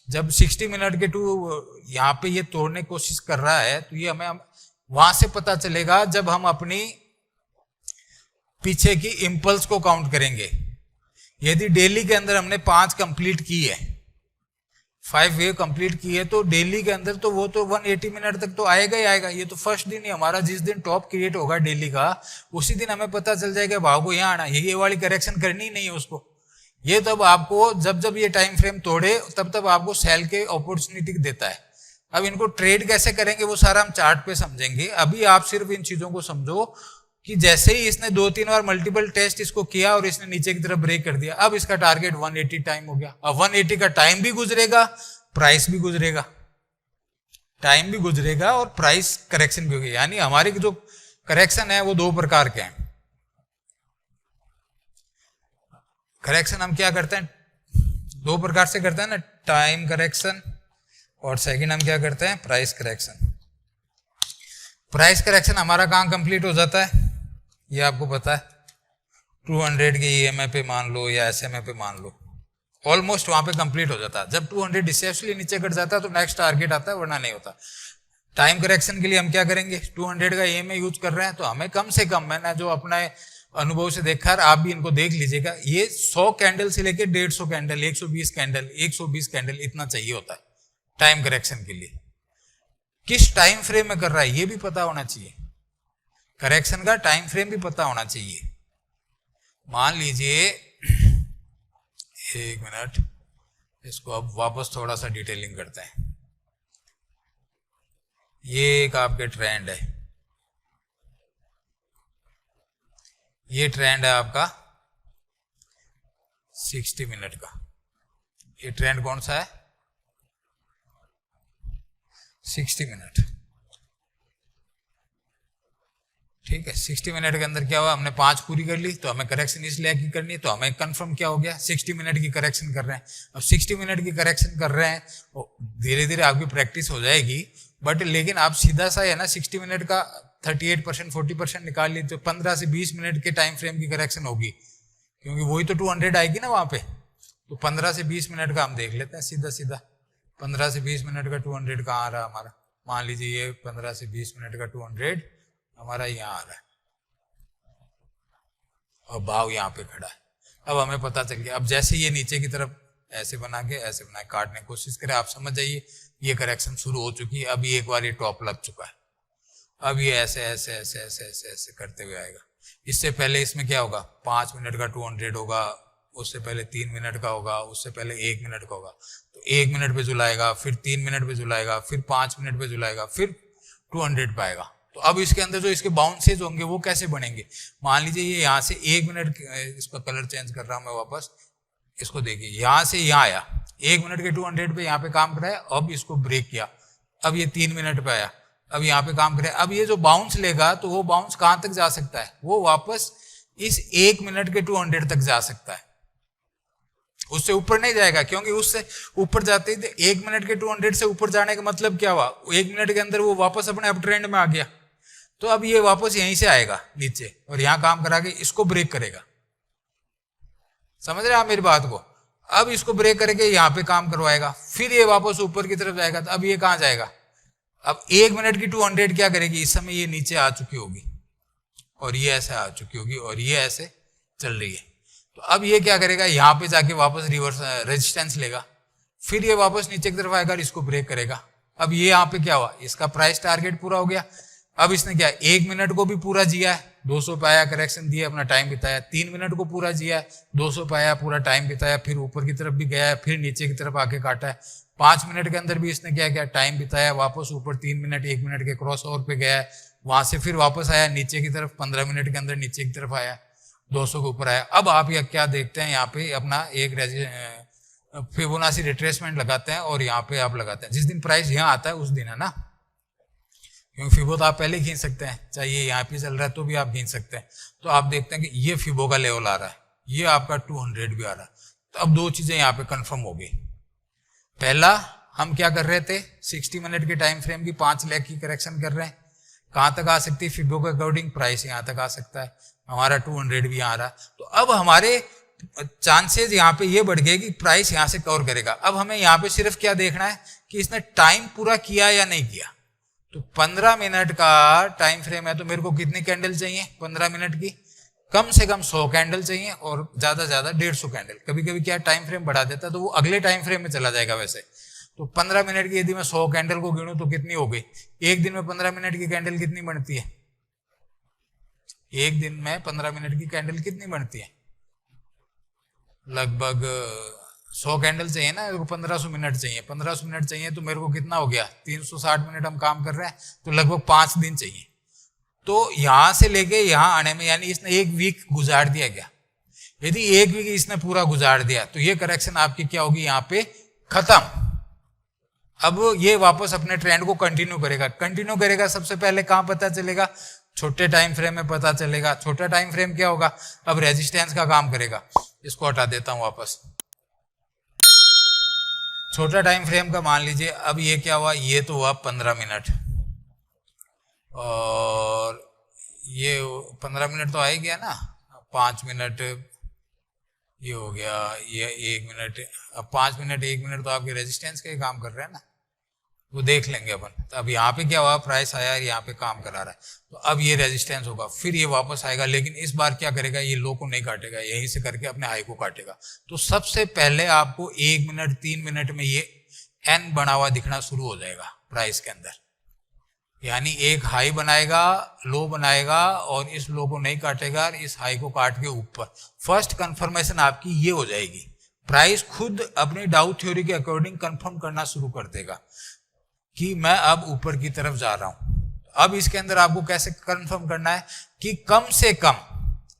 S1: जब 60 मिनट के यहाँ पे ये तोड़ने की कोशिश कर रहा है, तो ये हमें वहां से पता चलेगा जब हम अपनी पीछे की इंपल्स को काउंट करेंगे। यदि डेली के अंदर हमने 5 कंप्लीट की है, 5 वेव कंप्लीट की है, तो डेली के अंदर तो वो तो 180 मिनट तक तो आएगा ही आएगा। ये तो फर्स्ट दिन ही हमारा, जिस दिन टॉप क्रिएट होगा डेली का, उसी दिन हमें पता चल जाएगा भाव को यहाँ आना, ये वाली करेक्शन करनी ही नहीं है उसको। ये तब आपको जब ये टाइम फ्रेम तोड़े तब आपको सेल के अपॉर्चुनिटी देता है। अब इनको ट्रेड कैसे करेंगे वो सारा हम चार्ट पे समझेंगे। अभी आप सिर्फ इन चीजों को समझो कि जैसे ही इसने 2-3 बार मल्टीपल टेस्ट इसको किया और इसने नीचे की तरफ ब्रेक कर दिया, अब इसका टारगेट 180 टाइम हो गया। अब 180 का टाइम भी गुजरेगा, प्राइस भी गुजरेगा, टाइम भी गुजरेगा और प्राइस करेक्शन भी होगी। यानी हमारी जो करेक्शन है वो 2 प्रकार के हैं। करेक्शन हम क्या करते हैं, दो प्रकार से करते हैं ना, टाइम करेक्शन और सेकंड हम क्या करते हैं, प्राइस करेक्शन। प्राइस करेक्शन हमारा कहाँ कंप्लीट हो जाता है, ये आपको पता है, 200 के ईएमआई पे मान लो या एसएमआई पे मान लो, ऑलमोस्ट वहां पे कंप्लीट हो जाता है। जब 200 डिसेप्शली नीचे कट जाता है तो नेक्स्ट टारगेट आता है, वरना नहीं होता। टाइम करेक्शन के लिए हम क्या करेंगे, 200 का ईएमआई यूज कर रहे हैं तो हमें कम से कम, मैंने जो अपना अनुभव से देखा है, आप भी इनको देख लीजिएगा, ये 100 कैंडल से लेकर 150 कैंडल, 120 कैंडल, 120 कैंडल इतना चाहिए होता है टाइम करेक्शन के लिए। किस टाइम फ्रेम में कर रहा है ये भी पता होना चाहिए, करेक्शन का टाइम फ्रेम भी पता होना चाहिए। मान लीजिए, एक मिनट, इसको अब वापस थोड़ा सा डिटेलिंग करते हैं। ये एक आपके ट्रेंड है, ये ट्रेंड है आपका 60 मिनट का। ये ट्रेंड कौन सा है, 60 मिनट, ठीक है। 60 मिनट के अंदर क्या हुआ, हमने 5 पूरी कर ली, तो हमें करेक्शन इसलिए की करनी है, तो हमें कंफर्म क्या हो गया, 60 मिनट की करेक्शन कर रहे हैं। अब 60 मिनट की करेक्शन कर रहे हैं, धीरे धीरे आपकी प्रैक्टिस हो जाएगी, बट लेकिन आप सीधा सा है ना 60 मिनट का 38% 40% निकाल ली, तो 15 से 20 मिनट के टाइम फ्रेम की करेक्शन होगी, क्योंकि वही तो 200 आएगी ना वहां पे। तो 15 से 20 मिनट का हम देख लेते हैं सीधा सीधा। 15 से 20 मिनट का 200 कहाँ आ रहा है हमारा, मान लीजिए ये 15 से 20 मिनट का 200 हमारा यहाँ आ रहा है, और भाव यहाँ पे खड़ा है। अब हमें पता चल गया, अब जैसे ये नीचे की तरफ ऐसे बना के काटने की कोशिश करें, आप समझ जाइए ये करेक्शन शुरू हो चुकी है। अभी एक बार ये टॉप लग चुका है, अब ये ऐसे ऐसे ऐसे ऐसे ऐसे ऐसे करते हुए आएगा। इससे पहले इसमें क्या होगा, 5 मिनट का 200 होगा, उससे पहले 3 मिनट का होगा, उससे पहले 1 मिनट का होगा, तो 1 मिनट पे झुलाएगा, फिर 3 मिनट पे झुलाएगा, फिर 5 मिनट पे झुलाएगा, फिर 200 पे आएगा। तो अब इसके अंदर जो इसके बाउंसेज होंगे वो कैसे बनेंगे, मान लीजिए ये यहाँ से 1 मिनट, इसका कलर चेंज कर रहा हूं मैं वापस, इसको देखिए, यहां से यहां आया, 1 मिनट के 200 पे यहाँ पे काम कराया, अब इसको ब्रेक किया, अब ये 3 मिनट पे आया, अब यहाँ पे काम करे। अब ये जो बाउंस लेगा तो वो बाउंस कहां तक जा सकता है, वो वापस इस 1 मिनट के 200 तक जा सकता है, उससे ऊपर नहीं जाएगा, क्योंकि उससे ऊपर जाते ही 1 मिनट के 200 से ऊपर जाने का मतलब क्या हुआ, 1 मिनट के अंदर वो वापस अपने अप ट्रेंड में आ गया, तो अब ये वापस यहीं से आएगा नीचे और यहां काम करा के इसको ब्रेक करेगा। समझ रहे हैं आप मेरी बात को, अब इसको ब्रेक करके यहाँ पे काम करवाएगा, फिर ये वापस ऊपर की तरफ जाएगा, तो अब ये कहां जाएगा, अब 1 मिनट की 200 क्या करेगी, इस समय ये नीचे आ चुकी होगी और ये ऐसे आ चुकी होगी और ये ऐसे चल रही है, तो अब ये क्या करेगा, यहाँ पे जाके वापस रिवर्स रेजिस्टेंस लेगा, फिर ये वापस नीचे की तरफ आएगा और इसको ब्रेक करेगा। अब ये यहाँ पे क्या हुआ, इसका प्राइस टारगेट पूरा हो गया। अब इसने क्या 1 मिनट को भी पूरा जिया है, 200 पे आया, करेक्शन दिया, अपना टाइम बिताया, 3 मिनट को पूरा जिया है, 200 पे आया, पूरा टाइम बिताया, फिर ऊपर की तरफ भी गया है, फिर नीचे की तरफ आके काटा है, 5 मिनट के अंदर भी इसने क्या किया, टाइम बिताया, वापस ऊपर 3 मिनट 1 मिनट के क्रॉस ओवर पे गया है, वहां से फिर वापस आया नीचे की तरफ, 15 मिनट के अंदर नीचे की तरफ आया, 200 के ऊपर आया। अब आप यह क्या देखते हैं, यहाँ पे अपना एक फिबोनाची रिट्रेसमेंट लगाते हैं और यहाँ पे आप लगाते हैं, जिस दिन प्राइस यहाँ आता है उस दिन, है ना, क्योंकि फिबो तो आप पहले खींच सकते हैं, चाहे ये यहाँ पे चल रहा है तो भी आप खींच सकते हैं। तो आप देखते हैं कि ये फिबो का लेवल आ रहा है, ये आपका 200 भी आ रहा है। तो अब 2 चीजें यहाँ पे कंफर्म हो गई। पहला, हम क्या कर रहे थे, 60 मिनट के टाइम फ्रेम की 5 लेग की करेक्शन कर रहे हैं, कहां तक आ सकती है फिबो के अकॉर्डिंग, प्राइस यहाँ तक आ सकता है, हमारा 200 भी आ रहा है। तो अब हमारे चांसेस यहाँ पे ये बढ़ गए कि प्राइस यहाँ से कवर करेगा। अब हमें यहाँ पे सिर्फ क्या देखना है कि इसने टाइम पूरा किया या नहीं किया। तो 15 मिनट का टाइम फ्रेम है, तो मेरे को कितनी कैंडल चाहिए, 15 मिनट की कम से कम 100 कैंडल चाहिए और ज्यादा से ज्यादा 150 कैंडल। कभी कभी क्या टाइम फ्रेम बढ़ा देता है तो वो अगले टाइम फ्रेम में चला जाएगा। वैसे तो 15 मिनट की यदि मैं 100 कैंडल को गिनूं तो कितनी हो गई, एक दिन में 15 मिनट की कैंडल कितनी बनती है, एक दिन में 15 मिनट की कैंडल कितनी बनती है, लगभग 100 कैंडल चाहिए ना, 1500 मिनट चाहिए, 1500 मिनट चाहिए तो मेरे को कितना हो गया, 360 मिनट हम काम कर रहे हैं, तो लगभग 5 दिन चाहिए। तो यहां से लेके यहां आने में यानी इसने 1 वीक गुजार दिया गया। यदि 1 वीक इसने पूरा गुजार दिया तो ये करेक्शन आपकी क्या होगी, यहाँ पे खत्म। अब ये वापस अपने ट्रेंड को कंटिन्यू करेगा। सबसे पहले कहां पता चलेगा, छोटे टाइम फ्रेम में पता चलेगा। छोटा टाइम फ्रेम क्या होगा, अब रेजिस्टेंस का काम करेगा। इसको हटा देता हूं वापस। छोटा टाइम फ्रेम का मान लीजिए, अब ये क्या हुआ, ये तो हुआ 15 मिनट, और ये 15 मिनट तो आ ही गया ना, 5 मिनट ये हो गया, ये 1 मिनट, अब 5 मिनट 1 मिनट तो आपके रेजिस्टेंस के काम कर रहे हैं ना, वो देख लेंगे अपन। तो अब यहाँ पे क्या हुआ, प्राइस आया और यहाँ पे काम करा रहा है, तो अब ये रेजिस्टेंस होगा, फिर ये वापस आएगा, लेकिन इस बार क्या करेगा, ये लो को नहीं काटेगा, यहीं से करके अपने हाई को काटेगा। तो सबसे पहले आपको 1 मिनट 3 मिनट में ये एन बना हुआ दिखना शुरू हो जाएगा प्राइस के अंदर, यानी एक हाई बनाएगा, लो बनाएगा, और इस लो को नहीं काटेगा, इस हाई को काट के ऊपर, फर्स्ट कंफर्मेशन आपकी ये हो जाएगी। प्राइस खुद अपनी डाउ थ्योरी के अकॉर्डिंग कंफर्म करना शुरू कर देगा कि मैं अब ऊपर की तरफ जा रहा हूं। अब इसके अंदर आपको कैसे कंफर्म करना है कि कम से कम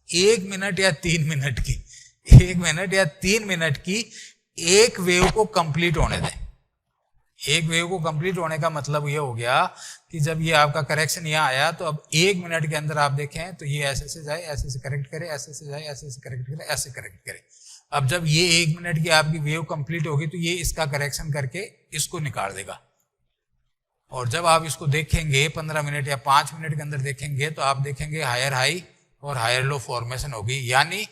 S1: 1 मिनट या 3 मिनट की, 1 मिनट या 3 मिनट की एक वेव को कंप्लीट होने दें। एक वेव को कंप्लीट होने का मतलब ये हो गया कि जब ये आपका करेक्शन यहाँ आया, तो अब 1 मिनट के अंदर आप देखें तो ये ऐसे से जाए, ऐसे से करेक्ट करे, ऐसे से जाए, ऐसे से करेक्ट करे, ऐसे करेक्ट करे। अब जब ये 1 मिनट की आपकी वेव कंप्लीट होगी तो ये इसका करेक्शन करके इसको निकाल देगा, और जब आप इसको देखेंगे 15 मिनट या 5 मिनट के अंदर देखेंगे, तो आप देखेंगे हायर हाई और हायर लो फॉर्मेशन होगी, यानी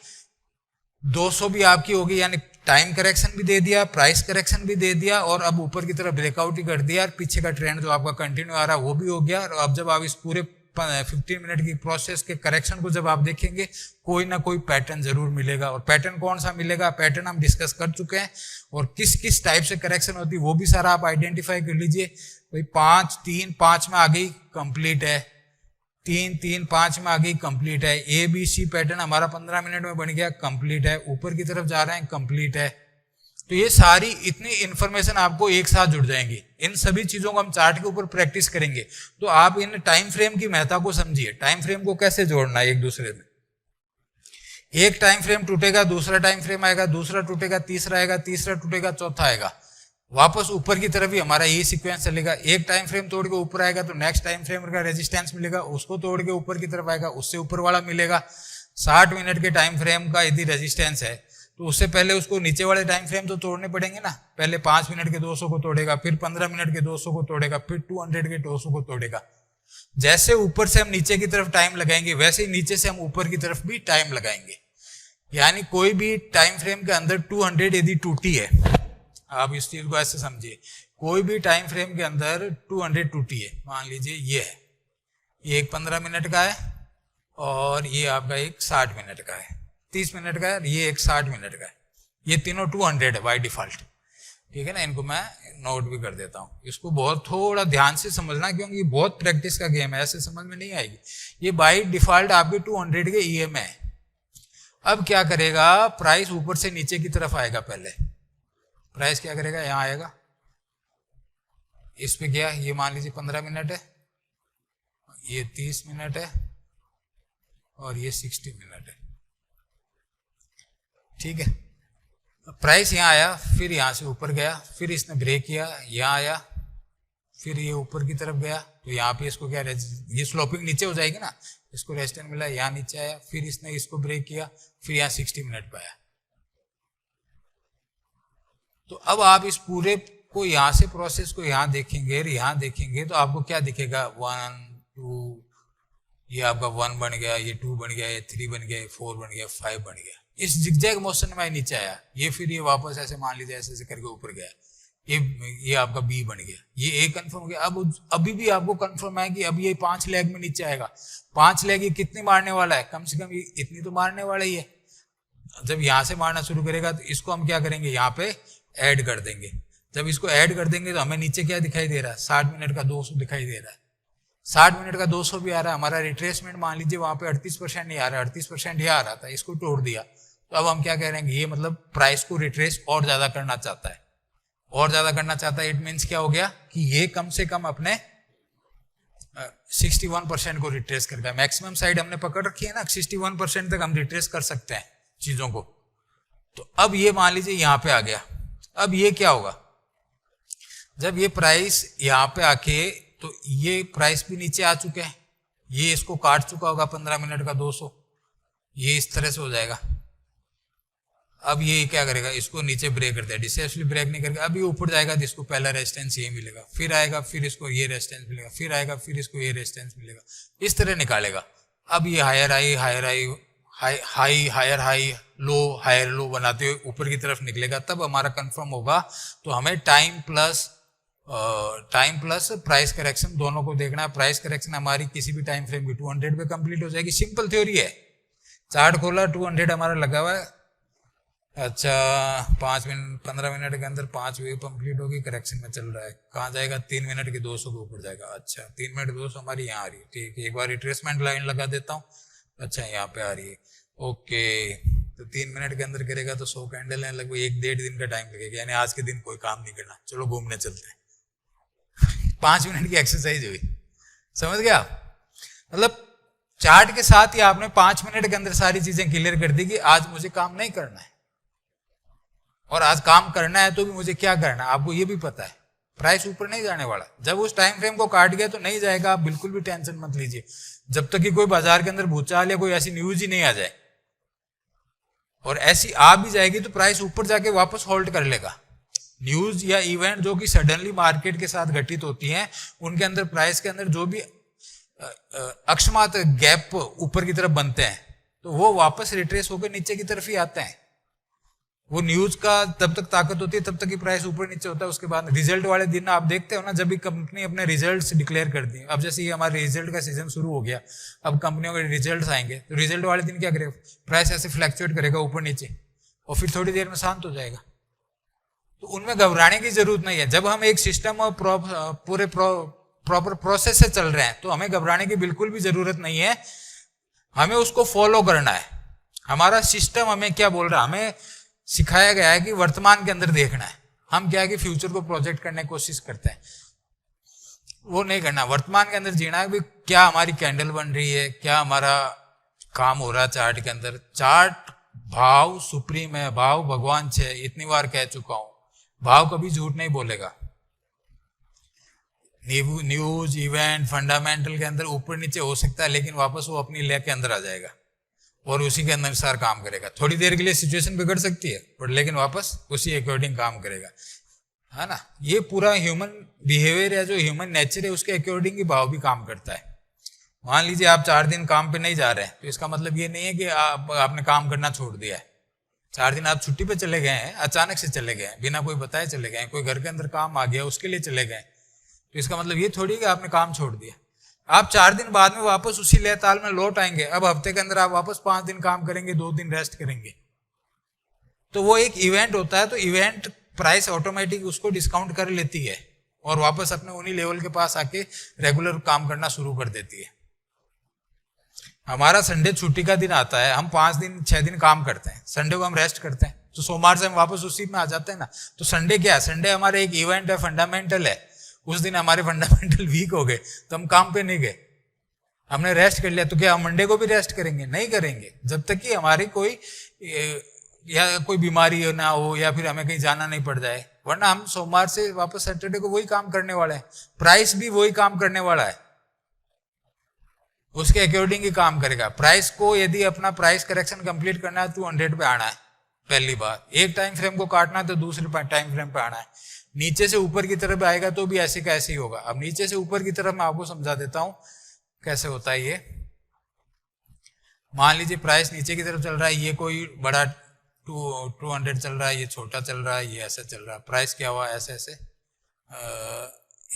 S1: 200 भी आपकी होगी, यानी टाइम करेक्शन भी दे दिया, प्राइस करेक्शन भी दे दिया, और अब ऊपर की तरफ ब्रेकआउट ही कर दिया, और पीछे का ट्रेंड जो आपका कंटिन्यू आ रहा है वो भी हो गया। और अब जब आप इस पूरे 15 मिनट की प्रोसेस के करेक्शन को जब आप देखेंगे, कोई ना कोई पैटर्न जरूर मिलेगा, और पैटर्न कौन सा मिलेगा, पैटर्न हम डिस्कस कर चुके हैं, और किस किस टाइप से करेक्शन होती है वो भी सारा आप आइडेंटिफाई कर लीजिए। भाई 5 3 5 में आ गई, कंप्लीट है, 3 3 5 में आ गई, कंप्लीट है, ए बी सी पैटर्न हमारा 15 मिनट में बन गया, कंप्लीट है, ऊपर की तरफ जा रहे हैं, कंप्लीट है। तो ये सारी इतनी इंफॉर्मेशन आपको एक साथ जुड़ जाएंगी। इन सभी चीजों को हम चार्ट के ऊपर प्रैक्टिस करेंगे, तो आप इन टाइम फ्रेम की महत्ता को समझिए। टाइम फ्रेम को कैसे जोड़ना है एक दूसरे में, एक टाइम फ्रेम टूटेगा, दूसरा टाइम फ्रेम आएगा, दूसरा टूटेगा, तीसरा आएगा, तीसरा टूटेगा, चौथा आएगा, वापस ऊपर की तरफ ही हमारा ये सीक्वेंस चलेगा। एक टाइम फ्रेम तोड़ के ऊपर आएगा तो नेक्स्ट टाइम फ्रेम का रेजिस्टेंस मिलेगा, उसको तोड़ के ऊपर की तरफ आएगा, उससे ऊपर वाला मिलेगा। 60 मिनट के टाइम फ्रेम का यदि रेजिस्टेंस है तो उससे पहले उसको नीचे वाले टाइम फ्रेम तो तोड़ने पड़ेंगे ना। पहले 5 मिनट के 200 को तोड़ेगा, फिर 15 मिनट के 200 को तोड़ेगा, फिर 200 के 200 को तोड़ेगा। जैसे ऊपर से हम नीचे की तरफ टाइम लगाएंगे, वैसे ही नीचे से हम ऊपर की तरफ भी टाइम लगाएंगे। यानी कोई भी टाइम फ्रेम के अंदर 200 यदि टूटी है, आप इस चीज को ऐसे समझिए, कोई भी टाइम फ्रेम के अंदर 200 टूटी है, मान लीजिए ये है, ये एक 15 मिनट का है, और ये आपका एक 60 मिनट का है, 30 मिनट का है, ये एक 60 मिनट का है, ये तीनों 200 है बाय डिफॉल्ट। ठीक है ना, इनको मैं नोट भी कर देता हूं। इसको बहुत थोड़ा ध्यान से समझना, क्योंकि ये बहुत प्रैक्टिस का गेम है, ऐसे समझ में नहीं आएगी। ये बाय डिफॉल्ट आपके 200 के ईएम है। अब क्या करेगा, प्राइस ऊपर से नीचे की तरफ आएगा, पहले प्राइस क्या करेगा, यहां आएगा, इस पे गया, ये मान लीजिए 15 मिनट है, ये 30 मिनट है, और ये 60 मिनट है। ठीक है, प्राइस यहां आया, फिर यहां से ऊपर गया, फिर इसने ब्रेक किया, यहां आया, फिर ये ऊपर की तरफ गया, तो यहाँ पे इसको क्या, ये स्लोपिंग नीचे हो जाएगी ना, इसको रेजिस्टेंस मिला, यहाँ नीचे आया, फिर इसने इसको ब्रेक किया, फिर यहाँ 60 मिनट पे आया। तो अब आप इस पूरे को यहां से प्रोसेस को यहां देखेंगे, यहां देखेंगे, तो आपको क्या दिखेगा, 1 2, ये आपका 1 बन गया, ये 2 बन गया, ये 3 बन गया, ये 4 बन गया, 5 बन गया। इस जिगजैग मोशन में नीचे आया, ये फिर ये वापस ऐसे मान लीजिए ऐसे ऐसे करके ऊपर गया, ये आपका बी बन गया, ये ए कंफर्म हो गया। अब अभी भी आपको कंफर्म है कि अब ये 5 लेग में नीचे आएगा। 5 लेग ये कितनी मारने वाला है, कम से कम ये इतनी तो मारने वाला ही है। जब यहां से मारना शुरू करेगा तो इसको हम क्या करेंगे, यहाँ पे ऐड कर देंगे। जब इसको ऐड कर देंगे तो हमें नीचे क्या दिखाई दे रहा है, 60 मिनट का 200 दिखाई दे रहा है, 60 मिनट का 200 भी आ रहा है। हमारा रिट्रेसमेंट मान लीजिए वहां पे 38% नहीं आ रहा, 38% ही आ रहा था, इसको तोड़ दिया। तो अब हम क्या कह रहे हैं, ये मतलब प्राइस को रिट्रेस और ज्यादा करना चाहता है, और ज्यादा करना चाहता है। इट मीन्स क्या हो गया कि ये कम से कम अपने 61% को रिट्रेस कर गया। मैक्सिमम साइड हमने पकड़ रखी है ना, 61% तक हम रिट्रेस कर सकते हैं चीजों को। तो अब ये मान लीजिए यहां पे आ गया। अब ये क्या होगा, जब ये प्राइस यहां पे आके, तो ये प्राइस भी नीचे आ चुके हैं, ये इसको काट चुका होगा 15 मिनट का 200, ये इस तरह से हो जाएगा। अब ये क्या करेगा, इसको नीचे ब्रेक करता है, डिसेंशली ब्रेक नहीं करेगा, अब ये ऊपर जाएगा तो इसको पहला रेजिस्टेंस ये मिलेगा, फिर आएगा फिर इसको ये रेजिस्टेंस मिलेगा, फिर आएगा फिर इसको ये रेजिस्टेंस मिलेगा, इस तरह निकालेगा। अब ये higher high higher high high higher high low higher low बनाते हुए ऊपर की तरफ निकलेगा, तब हमारा कंफर्म होगा। तो हमें टाइम प्लस प्राइस करेक्शन दोनों को देखना है। प्राइस करेक्शन हमारी किसी भी टाइम फ्रेम की 200 पे कंप्लीट हो जाएगी, सिंपल थ्योरी है। चार्ट खोला 200 हमारा लगा हुआ है, अच्छा 15 मिनट के अंदर 5 वेव कंप्लीट होगी, करेक्शन में चल रहा है, कहाँ जाएगा 3 मिनट के 200 के ऊपर जाएगा। अच्छा 3 मिनट 200 हमारी यहाँ आ रही है, ठीक है, एक बार रिट्रेसमेंट लाइन लगा देता हूँ, अच्छा यहाँ पे आ रही है, ओके। तो 3 मिनट के अंदर करेगा तो 100 कैंडल है, लगभग 1-1.5 दिन का टाइम लगेगा, यानी आज के दिन कोई काम नहीं करना, चलो घूमने चलते हैं। 5 मिनट की एक्सरसाइज हुई, समझ गया? मतलब चार्ट के साथ ही आपने 5 मिनट के अंदर सारी चीजें क्लियर कर दी कि आज मुझे काम नहीं करना है, और आज काम करना है तो भी मुझे क्या करना है, आपको ये भी पता है। प्राइस ऊपर नहीं जाने वाला, जब उस टाइम फ्रेम को काट गया तो नहीं जाएगा, आप बिल्कुल भी टेंशन मत लीजिए, जब तक कि कोई बाजार के अंदर भूचाल या कोई ऐसी न्यूज ही नहीं आ जाए, और ऐसी आ भी जाएगी तो प्राइस ऊपर जाके वापस होल्ड कर लेगा। न्यूज या इवेंट जो कि सडनली मार्केट के साथ घटित होती हैं, उनके अंदर प्राइस के अंदर जो भी अकस्मात गैप ऊपर की तरफ बनते हैं, तो वो वापस रिट्रेस होकर नीचे की तरफ ही आते हैं। वो न्यूज का तब तक ताकत होती है, तब तक ही प्राइस ऊपर नीचे होता है। उसके बाद रिजल्ट वाले दिन आप देखते हो ना, जब भी कंपनी अपने रिजल्ट्स डिक्लेयर करती है, अब जैसे ये हमारे रिजल्ट का सीजन शुरू हो गया, अब कंपनियों के रिजल्ट्स आएंगे, तो रिजल्ट वाले दिन क्या करेगा, प्राइस ऐसे फ्लैक्चुएट करेगा ऊपर नीचे, और फिर थोड़ी देर में शांत हो जाएगा। तो उनमें घबराने की जरूरत नहीं है। जब हम एक सिस्टम और पूरे प्रॉपर प्रोसेस से चल रहे हैं, तो हमें घबराने की बिल्कुल भी जरूरत नहीं है, हमें उसको फॉलो करना है। हमारा सिस्टम हमें क्या बोल रहा है, हमें सिखाया गया है कि वर्तमान के अंदर देखना है। हम क्या है कि फ्यूचर को प्रोजेक्ट करने की कोशिश करते हैं, वो नहीं करना, वर्तमान के अंदर जीना है कि क्या हमारी कैंडल बन रही है, क्या हमारा काम हो रहा है चार्ट के अंदर। चार्ट भाव सुप्रीम है, भाव भगवान छे, इतनी बार कह चुका हूं, भाव कभी झूठ नहीं बोलेगा। न्यूज इवेंट फंडामेंटल के अंदर ऊपर नीचे हो सकता है, लेकिन वापस वो अपनी ले के अंदर आ जाएगा और उसी के अनुसार काम करेगा। थोड़ी देर के लिए सिचुएशन बिगड़ सकती है, बट लेकिन वापस उसी अकॉर्डिंग काम करेगा, है ना। ये पूरा ह्यूमन बिहेवियर है, जो ह्यूमन नेचर है, उसके अकॉर्डिंग ही भाव भी काम करता है। मान लीजिए आप 4 दिन काम पे नहीं जा रहे हैं, तो इसका मतलब ये नहीं है कि आपने काम करना छोड़ दिया है। 4 दिन आप छुट्टी पे चले गए हैं, अचानक से चले गए, बिना कोई बताए चले गए, कोई घर के अंदर काम आ गया उसके लिए चले गए, तो इसका मतलब ये थोड़ी कि आपने काम छोड़ दिया। आप 4 दिन बाद में वापस उसी लय ताल में लौट आएंगे। अब हफ्ते के अंदर आप वापस 5 दिन काम करेंगे, 2 दिन रेस्ट करेंगे, तो वो एक इवेंट होता है। तो इवेंट प्राइस ऑटोमेटिक उसको डिस्काउंट कर लेती है और वापस अपने उन्हीं लेवल के पास आके रेगुलर काम करना शुरू कर देती है। हमारा संडे छुट्टी का दिन आता है, हम 5 दिन 6 दिन काम करते हैं, संडे को हम रेस्ट करते हैं, तो सोमवार से हम वापस उसी में आ जाते हैं ना। तो संडे क्या है, संडे हमारे एक इवेंट है, फंडामेंटल है। उस दिन हमारे फंडामेंटल वीक हो गए तो हम काम पे नहीं गए, हमने रेस्ट कर लिया। तो क्या हम मंडे को भी रेस्ट करेंगे? नहीं करेंगे, जब तक कि हमारी कोई बीमारी ना हो या फिर हमें कहीं जाना नहीं पड़ जाए, वरना हम सोमवार से वापस सैटरडे को वही काम करने वाले हैं। प्राइस भी वही काम करने वाला है, उसके अकॉर्डिंग ही काम करेगा। प्राइस को यदि अपना प्राइस करेक्शन कंप्लीट करना है, 200 पे आना है पहली बार, एक टाइम फ्रेम को काटना है तो दूसरे टाइम फ्रेम पे आना है। नीचे से ऊपर की तरफ आएगा तो भी ऐसे का ऐसे ही होगा। अब नीचे से ऊपर की तरफ मैं आपको समझा देता हूं कैसे होता है ये। मान लीजिए प्राइस नीचे की तरफ चल रहा है, ये कोई बड़ा 200 चल रहा है, ये छोटा चल रहा है, ये ऐसे चल रहा है। प्राइस क्या हुआ, ऐसे ऐसे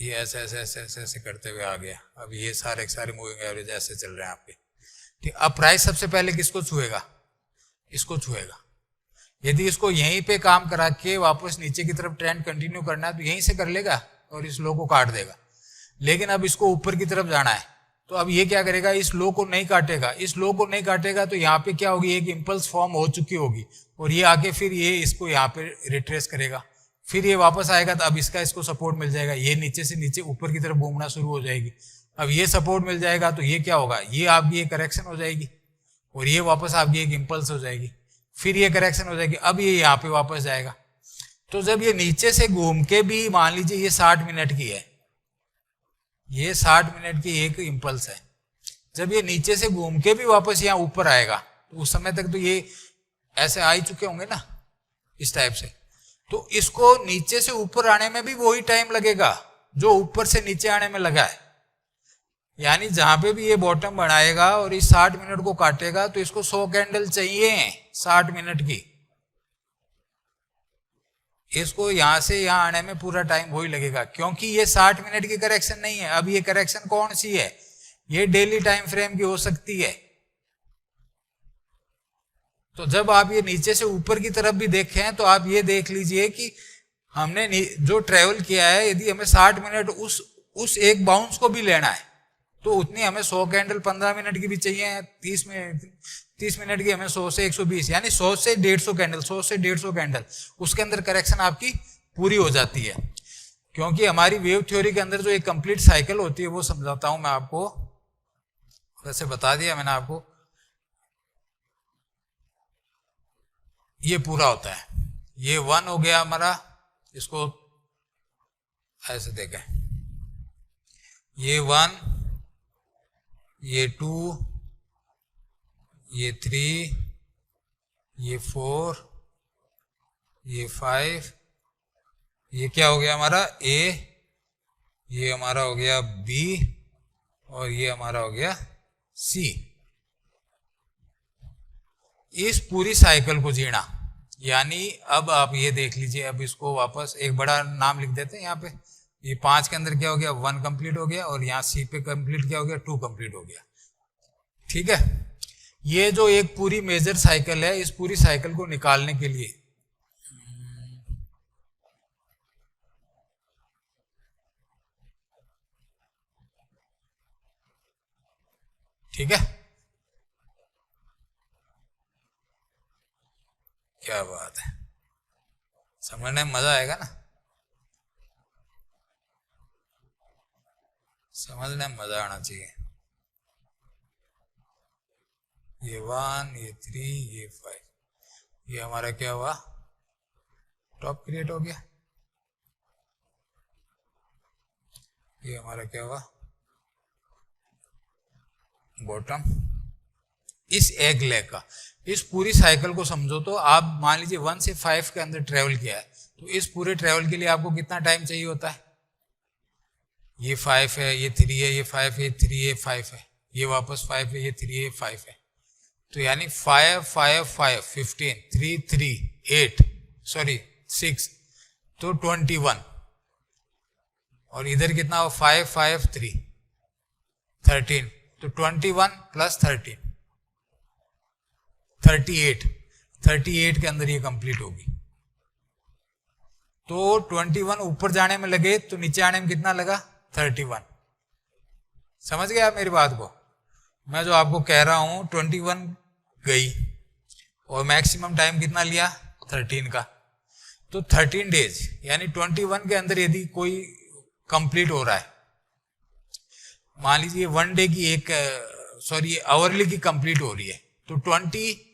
S1: ये ऐसे ऐसे ऐसे ऐसे ऐसे करते हुए आ गया। अब ये सारे मूविंग एवरेज ऐसे चल रहे हैं आपके, ठीक। अब प्राइस सबसे पहले किसको छुएगा, इसको छुएगा। यदि इसको यहीं पे काम करा के वापस नीचे की तरफ ट्रेंड कंटिन्यू करना है तो यहीं से कर लेगा और इस लो को काट देगा। लेकिन अब इसको ऊपर की तरफ जाना है, तो अब ये क्या करेगा, इस लो को नहीं काटेगा। इस लो को नहीं काटेगा तो यहाँ पे क्या होगी, एक इंपल्स फॉर्म हो चुकी होगी और ये आके फिर ये इसको यहाँ पे रिट्रेस करेगा, फिर ये वापस आएगा तो अब इसको सपोर्ट मिल जाएगा। ये नीचे से नीचे ऊपर की तरफ घूमना शुरू हो जाएगी। अब ये सपोर्ट मिल जाएगा तो ये क्या होगा, ये आपकी एक करेक्शन हो जाएगी और ये वापस आपकी एक इंपल्स हो जाएगी, फिर ये करेक्शन हो जाएगी। अब ये यहाँ पे वापस जाएगा। तो जब ये नीचे से घूम के भी, मान लीजिए ये 60 मिनट की है, ये 60 मिनट की एक इंपल्स है, जब ये नीचे से घूम के भी वापस यहाँ ऊपर आएगा तो उस समय तक तो ये ऐसे आ ही चुके होंगे ना, इस टाइप से। तो इसको नीचे से ऊपर आने में भी वही टाइम लगेगा जो ऊपर से नीचे आने में लगा है। यानी जहां पे भी ये बॉटम बढ़ाएगा और इस 60 मिनट को काटेगा तो इसको 100 कैंडल चाहिए 60 मिनट की। इसको यहां से यहां आने में पूरा टाइम वही लगेगा, क्योंकि ये 60 मिनट की करेक्शन नहीं है। अब ये करेक्शन कौन सी है, ये डेली टाइम फ्रेम की हो सकती है। तो जब आप ये नीचे से ऊपर की तरफ भी देखें तो आप ये देख लीजिए कि हमने जो ट्रेवल किया है, यदि हमें 60 मिनट उस एक बाउंस को भी लेना है तो उतनी हमें 100 कैंडल 15 मिनट की भी चाहिए, 30 मिनट की हमें 100 से 120, यानी 100 से 150 कैंडल, 100 से 150 कैंडल, उसके अंदर करेक्शन आपकी पूरी हो जाती है। क्योंकि हमारी वेव थ्योरी के अंदर जो एक कंप्लीट साइकिल होती है वो समझाता हूं मैं आपको। वैसे बता दिया मैंने आपको, ये पूरा होता है। ये 1 हो गया हमारा, इसको ऐसे देखें, ये 1, ये 2, ये 3, ये 4, ये 5, ये क्या हो गया हमारा A, ये हमारा हो गया B और ये हमारा हो गया C। इस पूरी साइकिल को जीना, यानी अब आप ये देख लीजिए, अब इसको वापस एक बड़ा नाम लिख देते हैं यहाँ पे। ये 5 के अंदर क्या हो गया, 1 कंप्लीट हो गया, और यहाँ C पे कंप्लीट क्या हो गया, 2 कंप्लीट हो गया। ठीक है, ये जो एक पूरी मेजर साइकिल है, इस पूरी साइकिल को निकालने के लिए ठीक है, क्या बात है, समझने में मजा आएगा ना, समझने में मजा आना चाहिए। ये 1, ये 3, ये 5, ये हमारा क्या हुआ, टॉप क्रिएट हो गया। ये हमारा क्या हुआ, बॉटम। इस एग लेग का, इस पूरी साइकिल को समझो तो आप मान लीजिए 1 से 5 के अंदर ट्रेवल किया है, तो इस पूरे ट्रेवल के लिए आपको कितना टाइम चाहिए होता है। ये 5 है, ये 3 है, ये 5 है, ये 3 है, 5 है, ये वापस 5 है, ये 3 है, 5 है। तो यानी 5, 5, 5, 15, 3, 3, 8, सॉरी 6, तो 21, और इधर कितना हो, 5, 5, 3, 13, तो 21 प्लस 13, 38, 38 के अंदर ये कंप्लीट होगी। तो 21 ऊपर जाने में लगे तो नीचे आने में कितना लगा, 31। समझ गए आप मेरी बात को, मैं जो आपको कह रहा हूं 21 गई और मैक्सिमम टाइम कितना लिया, 13 का। तो 13 डेज यानी 21 के अंदर यदि कोई कंप्लीट हो रहा है, मान लीजिए 1 डे की आवरली की कंप्लीट हो रही है, तो 21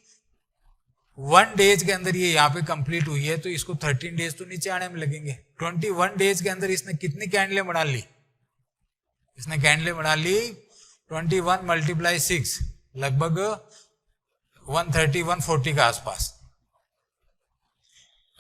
S1: डेज के अंदर ये यहाँ पे कंप्लीट हुई है, तो इसको 13 डेज तो नीचे आने में लगेंगे। 21 डेज के अंदर इसने कितनी कैंडलें बना ली, इसने कैंडलें बना ली 21 × 6, लगभग 130, 140 के आसपास।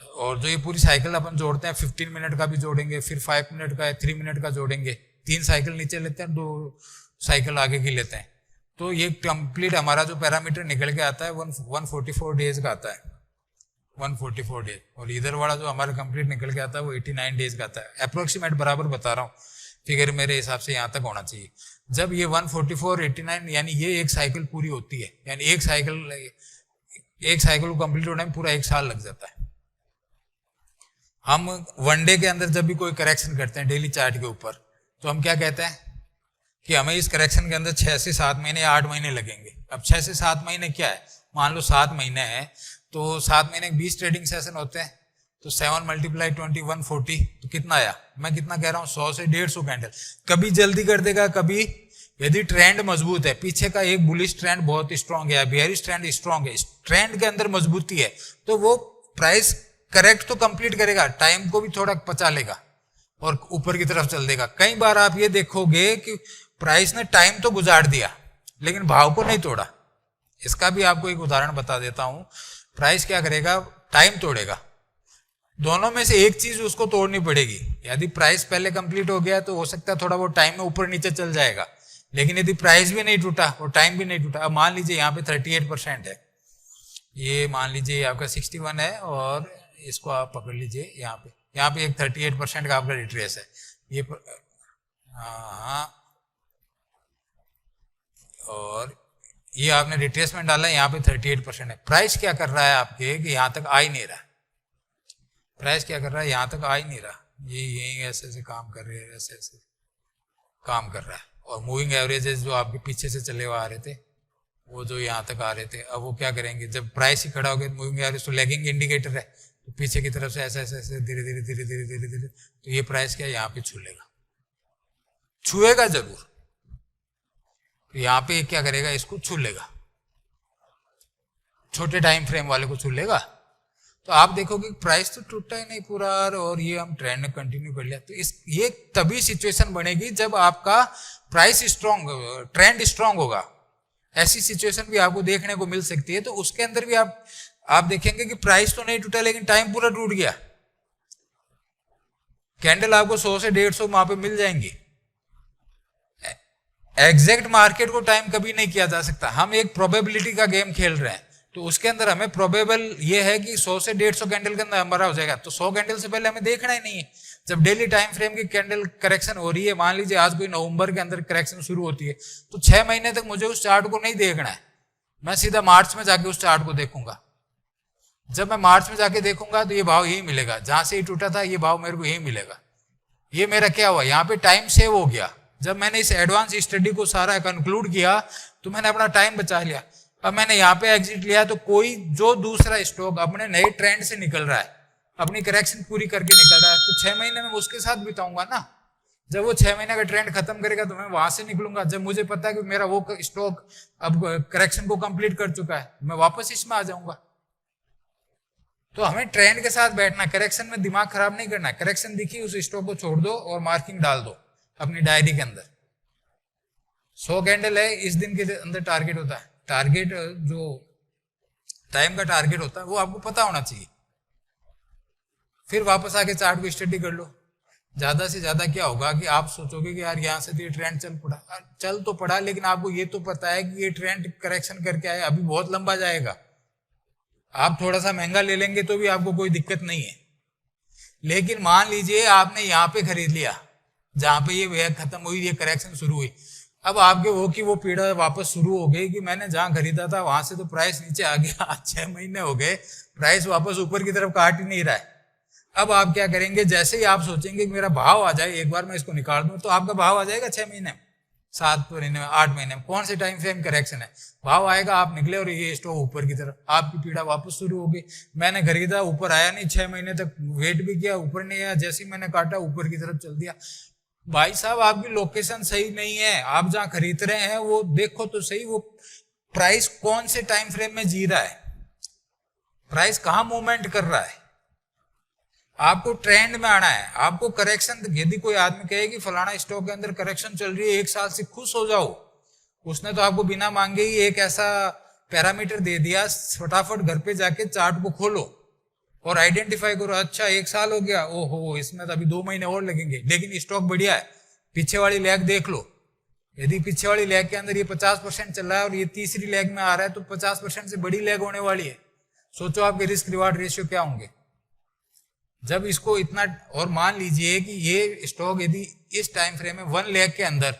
S1: और जो ये पूरी साइकिल अपन जोड़ते हैं, 15 मिनट का भी जोड़ेंगे, फिर 5 मिनट का, 3 मिनट का जोड़ेंगे, 3 साइकिल नीचे लेते हैं, 2 साइकिल आगे की लेते हैं, तो ये कंप्लीट हमारा जो पैरामीटर निकल के आता है 144 डेज का आता है, 144 डेज। और इधर वाला जो हमारा कंप्लीट निकल के आता है वो 89 डेज का आता है। अप्रोक्सीमेट बराबर बता रहा हूँ, फिगर मेरे हिसाब से यहाँ तक होना चाहिए। जब ये 144, 89 यानी ये एक साइकिल पूरी होती है, यानी एक साइकिल को कंप्लीट होने में पूरा 1 साल लग जाता है। हम 1 डे के अंदर जब भी कोई करेक्शन करते हैं डेली चार्ट के ऊपर, तो हम क्या कहते हैं कि हमें इस करेक्शन के अंदर 6 से 7 महीने, 8 महीने लगेंगे। अब 6 से 7 महीने क्या है, मान लो 7 महीने है, तो 7 महीने 20 ट्रेडिंग सेशन होते हैं, तो 7 × 20 140, तो कितना आया, मैं कितना कह रहा हूँ, 100 से 150 कैंडल। कभी जल्दी कर देगा, कभी यदि ट्रेंड मजबूत है, पीछे का एक बुलिश ट्रेंड बहुत स्ट्रांग है, बेयरिश ट्रेंड स्ट्रांग है, ट्रेंड के अंदर मजबूती है, तो वो प्राइस करेक्ट तो कंप्लीट करेगा, टाइम को भी थोड़ा पचा लेगा और ऊपर की तरफ चल देगा। कई बार आप ये देखोगे कि प्राइस ने टाइम तो गुजार दिया लेकिन भाव को नहीं तोड़ा। इसका भी आपको एक उदाहरण बता देता हूं। प्राइस क्या करेगा, टाइम तोड़ेगा, दोनों में से एक चीज उसको तोड़नी पड़ेगी। यदि प्राइस पहले कंप्लीट हो गया तो हो सकता है थोड़ा बहुत टाइम में ऊपर नीचे चल जाएगा, लेकिन यदि प्राइस भी नहीं टूटा और टाइम भी नहीं टूटा, अब मान लीजिए यहाँ पे 38% है, ये मान लीजिए आपका 61 है और इसको आप पकड़ लीजिए यहाँ पे एक 38% का आपका रिट्रेस है ये हाँ, और ये आपने रिट्रेसमेंट डाला है, यहाँ पे 38% है। प्राइस क्या कर रहा है आपके कि यहाँ तक आ ही नहीं रहा, प्राइस क्या कर रहा है यहाँ तक आ ही नहीं रहा, ये यही ऐसे ऐसे काम कर रहे हैं, ऐसे ऐसे काम कर रहा है। और मूविंग एवरेजेस जो आपके पीछे से चले हुए आ रहे थे वो जो यहाँ तक आ रहे थे, अब वो क्या करेंगे, जब प्राइस ही खड़ा हो गया मूविंग एवरेज तो लैगिंग इंडिकेटर है, तो पीछे की तरफ से ऐसे ऐसे ऐसे धीरे धीरे धीरे धीरे धीरे धीरे तो ये प्राइस क्या यहाँ पे छू लेगा, छुएगा जरूर, तो यहाँ पे क्या करेगा, इसको छू लेगा, छोटे टाइम फ्रेम वाले को छू लेगा। तो आप देखोगे प्राइस तो टूटा ही नहीं पूरा और ये हम ट्रेंड कंटिन्यू कर लिया, तो ये तभी सिचुएशन बनेगी जब आपका प्राइस स्ट्रांग, ट्रेंड स्ट्रांग होगा। ऐसी सिचुएशन भी आपको देखने को मिल सकती है, तो उसके अंदर भी आप देखेंगे कि प्राइस तो नहीं टूटा लेकिन टाइम पूरा टूट गया। कैंडल आपको 100 से 150 वहां पे मिल जाएंगी। एग्जैक्ट मार्केट को टाइम कभी नहीं किया जा सकता, हम एक प्रोबेबिलिटी का गेम खेल रहे हैं, तो उसके अंदर हमें प्रोबेबल ये है कि 100 से 150 कैंडल के अंदर हमारा हो जाएगा, तो 100 कैंडल से पहले हमें देखना ही नहीं है। जब डेली टाइम फ्रेम की कैंडल करेक्शन हो रही है, मान लीजिए आज कोई नवंबर के अंदर करेक्शन शुरू होती है, तो 6 महीने तक मुझे उस चार्ट को नहीं देखना है, मैं सीधा मार्च में जाके उस चार्ट को देखूंगा। जब मैं मार्च में जाके देखूंगा तो ये भाव यही मिलेगा, जहां से ये टूटा था ये भाव मेरे को यही मिलेगा। ये मेरा क्या हुआ, यहाँ पे टाइम सेव हो गया। जब मैंने इस एडवांस स्टडी को सारा कंक्लूड किया तो मैंने अपना टाइम बचा लिया। अब मैंने यहाँ पे एग्जिट लिया तो कोई जो दूसरा स्टॉक अपने नए ट्रेंड से निकल रहा है, अपनी करेक्शन पूरी करके निकल रहा है, तो 6 महीने में उसके साथ बिताऊंगा ना। जब वो 6 महीने का ट्रेंड खत्म करेगा तो मैं वहां से निकलूंगा, जब मुझे पता है कि मेरा वो स्टॉक अब करेक्शन को कंप्लीट कर चुका है, मैं वापस इसमें आ जाऊंगा। तो हमें ट्रेंड के साथ बैठना, करेक्शन में दिमाग खराब नहीं करना। करेक्शन दिखी उस स्टॉक को छोड़ दो और मार्किंग डाल दो अपनी डायरी के अंदर। 100 कैंडल है इस दिन के अंदर टारगेट होता है, टारगेट जो टाइम का टारगेट होता है वो आपको पता होना चाहिए। फिर वापस आके चार्ट को स्टडी कर लो। ज्यादा से ज्यादा क्या होगा कि आप सोचोगे कि यार यहाँ से तो ये ट्रेंड चल तो पड़ा, लेकिन आपको ये तो पता है कि ये ट्रेंड करेक्शन करके आए, अभी बहुत लंबा जाएगा। आप थोड़ा सा महंगा ले लेंगे तो भी आपको कोई दिक्कत नहीं है, लेकिन मान लीजिए आपने यहाँ पे खरीद लिया जहां पे ये वेग खत्म हुई, ये करेक्शन शुरू हुई, अब आपके वो पीड़ा वापस शुरू हो गई कि मैंने जहां खरीदा था वहां से तो प्राइस नीचे आ गया, 6 महीने हो गए, प्राइस वापस ऊपर की तरफ काट ही नहीं रहा है। अब आप क्या करेंगे, जैसे ही आप सोचेंगे कि मेरा भाव आ जाए, एक बार मैं इसको निकाल दूं, तो आपका भाव आ जाएगा 6 महीने में, 7 महीने में, 8 महीने में, कौन से टाइम फ्रेम करेक्शन है, भाव आएगा, आप निकले और ये स्टॉक ऊपर की तरफ, आपकी पीड़ा वापस शुरू हो गई। मैंने खरीदा, ऊपर आया नहीं, 6 महीने तक वेट भी किया, ऊपर नहीं आया, जैसे ही मैंने काटा ऊपर की तरफ चल दिया। भाई साहब आपकी लोकेशन सही नहीं है, आप जहां खरीद रहे हैं वो देखो तो सही, वो प्राइस कौन से टाइम फ्रेम में जी रहा है, प्राइस कहां मूवमेंट कर रहा है। आपको ट्रेंड में आना है, आपको करेक्शन, यदि कोई आदमी कहे कि फलाना स्टॉक के अंदर करेक्शन चल रही है 1 साल से, खुश हो जाओ। उसने तो आपको बिना मांगे ही एक ऐसा पैरामीटर दे दिया, फटाफट घर पे जाके चार्ट को खोलो और आइडेंटिफाई करो, अच्छा 1 साल हो गया, ओहो इसमें तो अभी 2 महीने और लगेंगे, लेकिन स्टॉक बढ़िया है। पीछे वाली लेग देख लो, यदि पीछे वाली लेग के अंदर ये 50% चल रहा है और ये तीसरी लेग में आ रहा है, तो 50% से बड़ी लेग होने वाली है। सोचो आपके रिस्क रिवार्ड रेशियो क्या होंगे जब इसको इतना। और मान लीजिए कि ये स्टॉक यदि इस टाइम फ्रेम में 1 लेग के अंदर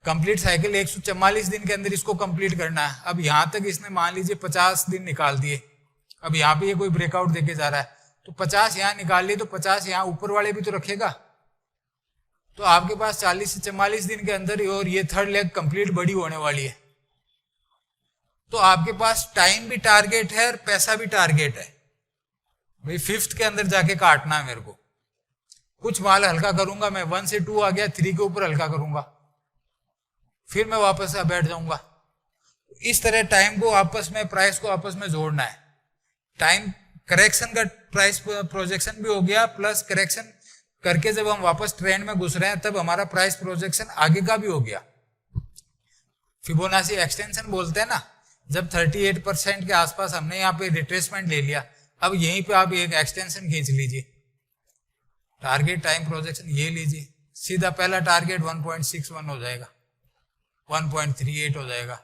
S1: कंप्लीट साइकिल 144 दिन के अंदर इसको कंप्लीट करना है, अब यहां तक इसने मान लीजिए 50 दिन निकाल दिए, अब यहाँ पे ये कोई ब्रेकआउट देके जा रहा है, तो 50 यहाँ निकाल लिए, तो 50 यहाँ ऊपर वाले भी तो रखेगा, तो आपके पास 40 से 44 दिन के अंदर, और ये 3rd लेग कंप्लीट बड़ी होने वाली है, तो आपके पास टाइम भी टारगेट है और पैसा भी टारगेट है। भाई 5th के अंदर जाके काटना है मेरे को, कुछ माल हल्का करूंगा मैं, 1 से 2 आ गया, 3 के ऊपर हल्का करूंगा, फिर मैं वापस बैठ जाऊंगा। इस तरह टाइम को आपस में, प्राइस को आपस में जोड़ना है। टाइम करेक्शन का प्राइस प्रोजेक्शन भी हो गया, प्लस करेक्शन करके जब हम वापस ट्रेंड में घुस रहे हैं तब हमारा प्राइस प्रोजेक्शन आगे का भी हो गया। फिबोनाची एक्सटेंशन बोलते हैं ना, जब 38% के आसपास हमने यहाँ पे रिट्रेसमेंट ले लिया, अब यहीं पे आप एक एक्सटेंशन खींच लीजिए, टारगेट टाइम प्रोजेक्शन ये लीजिए, सीधा पहला टारगेट 1.61 हो जाएगा, 1.38 हो जाएगा,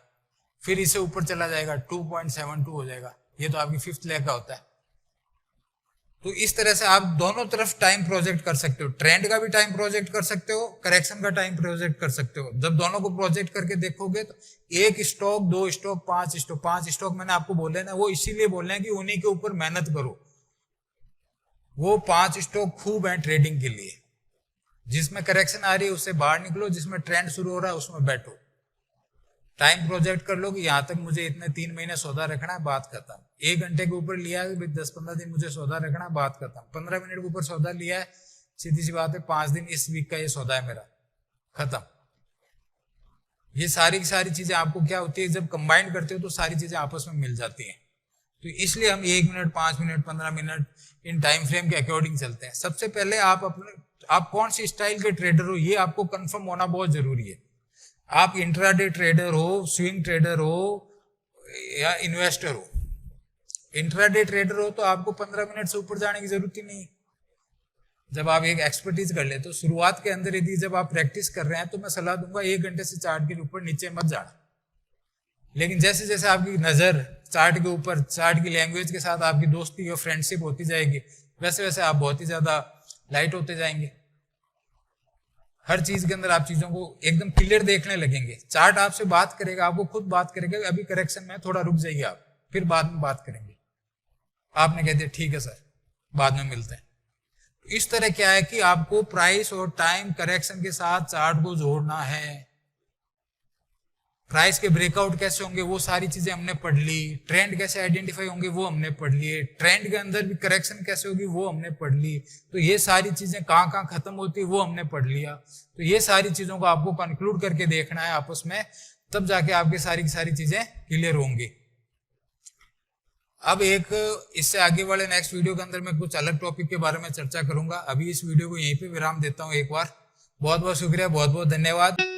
S1: फिर इसे ऊपर चला जाएगा 2.72 हो जाएगा, ये तो आपकी 5th लेग का होता है। तो इस तरह से आप दोनों तरफ टाइम प्रोजेक्ट कर सकते हो, ट्रेंड का भी टाइम प्रोजेक्ट कर सकते हो, करेक्शन का टाइम प्रोजेक्ट कर सकते हो। जब दोनों को प्रोजेक्ट करके देखोगे तो एक स्टॉक, 2 स्टॉक, 5 स्टॉक मैंने आपको बोले ना, वो इसीलिए बोल रहे हैं कि उन्हीं के ऊपर मेहनत करो। वो 5 स्टॉक खूब है ट्रेडिंग के लिए, जिसमें करेक्शन आ रही है उससे बाहर निकलो, जिसमें ट्रेंड शुरू हो रहा है उसमें बैठो। टाइम प्रोजेक्ट कर लो कि यहाँ तक मुझे इतने 3 महीने सौदा रखना है, बात खत्म। 1 घंटे के ऊपर लिया है 10-15 दिन मुझे सौदा रखना है, बात खत्म। 15 मिनट के ऊपर सौदा लिया है, सीधी सी बात है 5 दिन इस वीक का ये सौदा है मेरा, खत्म। ये सारी की सारी चीजें आपको क्या होती है, जब कंबाइन करते हो तो सारी चीजें आपस में मिल जाती हैं। तो इसलिए हम 1 minute, 5 minute, 15 minute in time frame के अकॉर्डिंग चलते हैं। सबसे पहले आप कौन सी स्टाइल के ट्रेडर हो ये आपको कंफर्म होना बहुत जरूरी है। आप इंट्राडे ट्रेडर हो, स्विंग ट्रेडर हो या इन्वेस्टर हो। इंट्राडे ट्रेडर हो तो आपको 15 मिनट से ऊपर जाने की जरूरत ही नहीं। जब आप एक एक्सपर्टीज कर लेते हो, शुरुआत के अंदर यदि जब आप प्रैक्टिस कर रहे हैं तो मैं सलाह दूंगा 1 घंटे से चार्ट के ऊपर नीचे मत जाना। लेकिन जैसे जैसे आपकी नजर चार्ट के ऊपर, चार्ट की लैंग्वेज के साथ आपकी दोस्ती और फ्रेंडशिप होती जाएगी, वैसे वैसे आप बहुत ही ज्यादा लाइट होते जाएंगे। हर चीज के अंदर आप चीजों को एकदम क्लियर देखने लगेंगे। चार्ट आपसे बात करेगा, आपको खुद बात करेगा, अभी करेक्शन में थोड़ा रुक जाइए आप, फिर बाद में बात करेंगे। आपने कह दिया ठीक है सर, बाद में मिलते हैं। तो इस तरह क्या है कि आपको प्राइस और टाइम करेक्शन के साथ चार्ट को जोड़ना है। प्राइस के ब्रेकआउट कैसे होंगे वो सारी चीजें हमने पढ़ ली, ट्रेंड कैसे आइडेंटिफाई होंगे वो हमने पढ़ लिए, ट्रेंड के अंदर भी करेक्शन कैसे होगी वो हमने पढ़ ली। तो ये सारी चीजें कहाँ कहाँ खत्म होती है वो हमने पढ़ लिया। तो ये सारी चीजों को आपको कंक्लूड करके देखना है आपस में, तब जाके आपकी सारी की सारी चीजें क्लियर होंगी। अब एक इससे आगे वाले नेक्स्ट वीडियो के अंदर मैं कुछ अलग टॉपिक के बारे में चर्चा करूंगा। अभी इस वीडियो को यहीं पे विराम देता हूँ एक बार। बहुत बहुत शुक्रिया, बहुत बहुत धन्यवाद।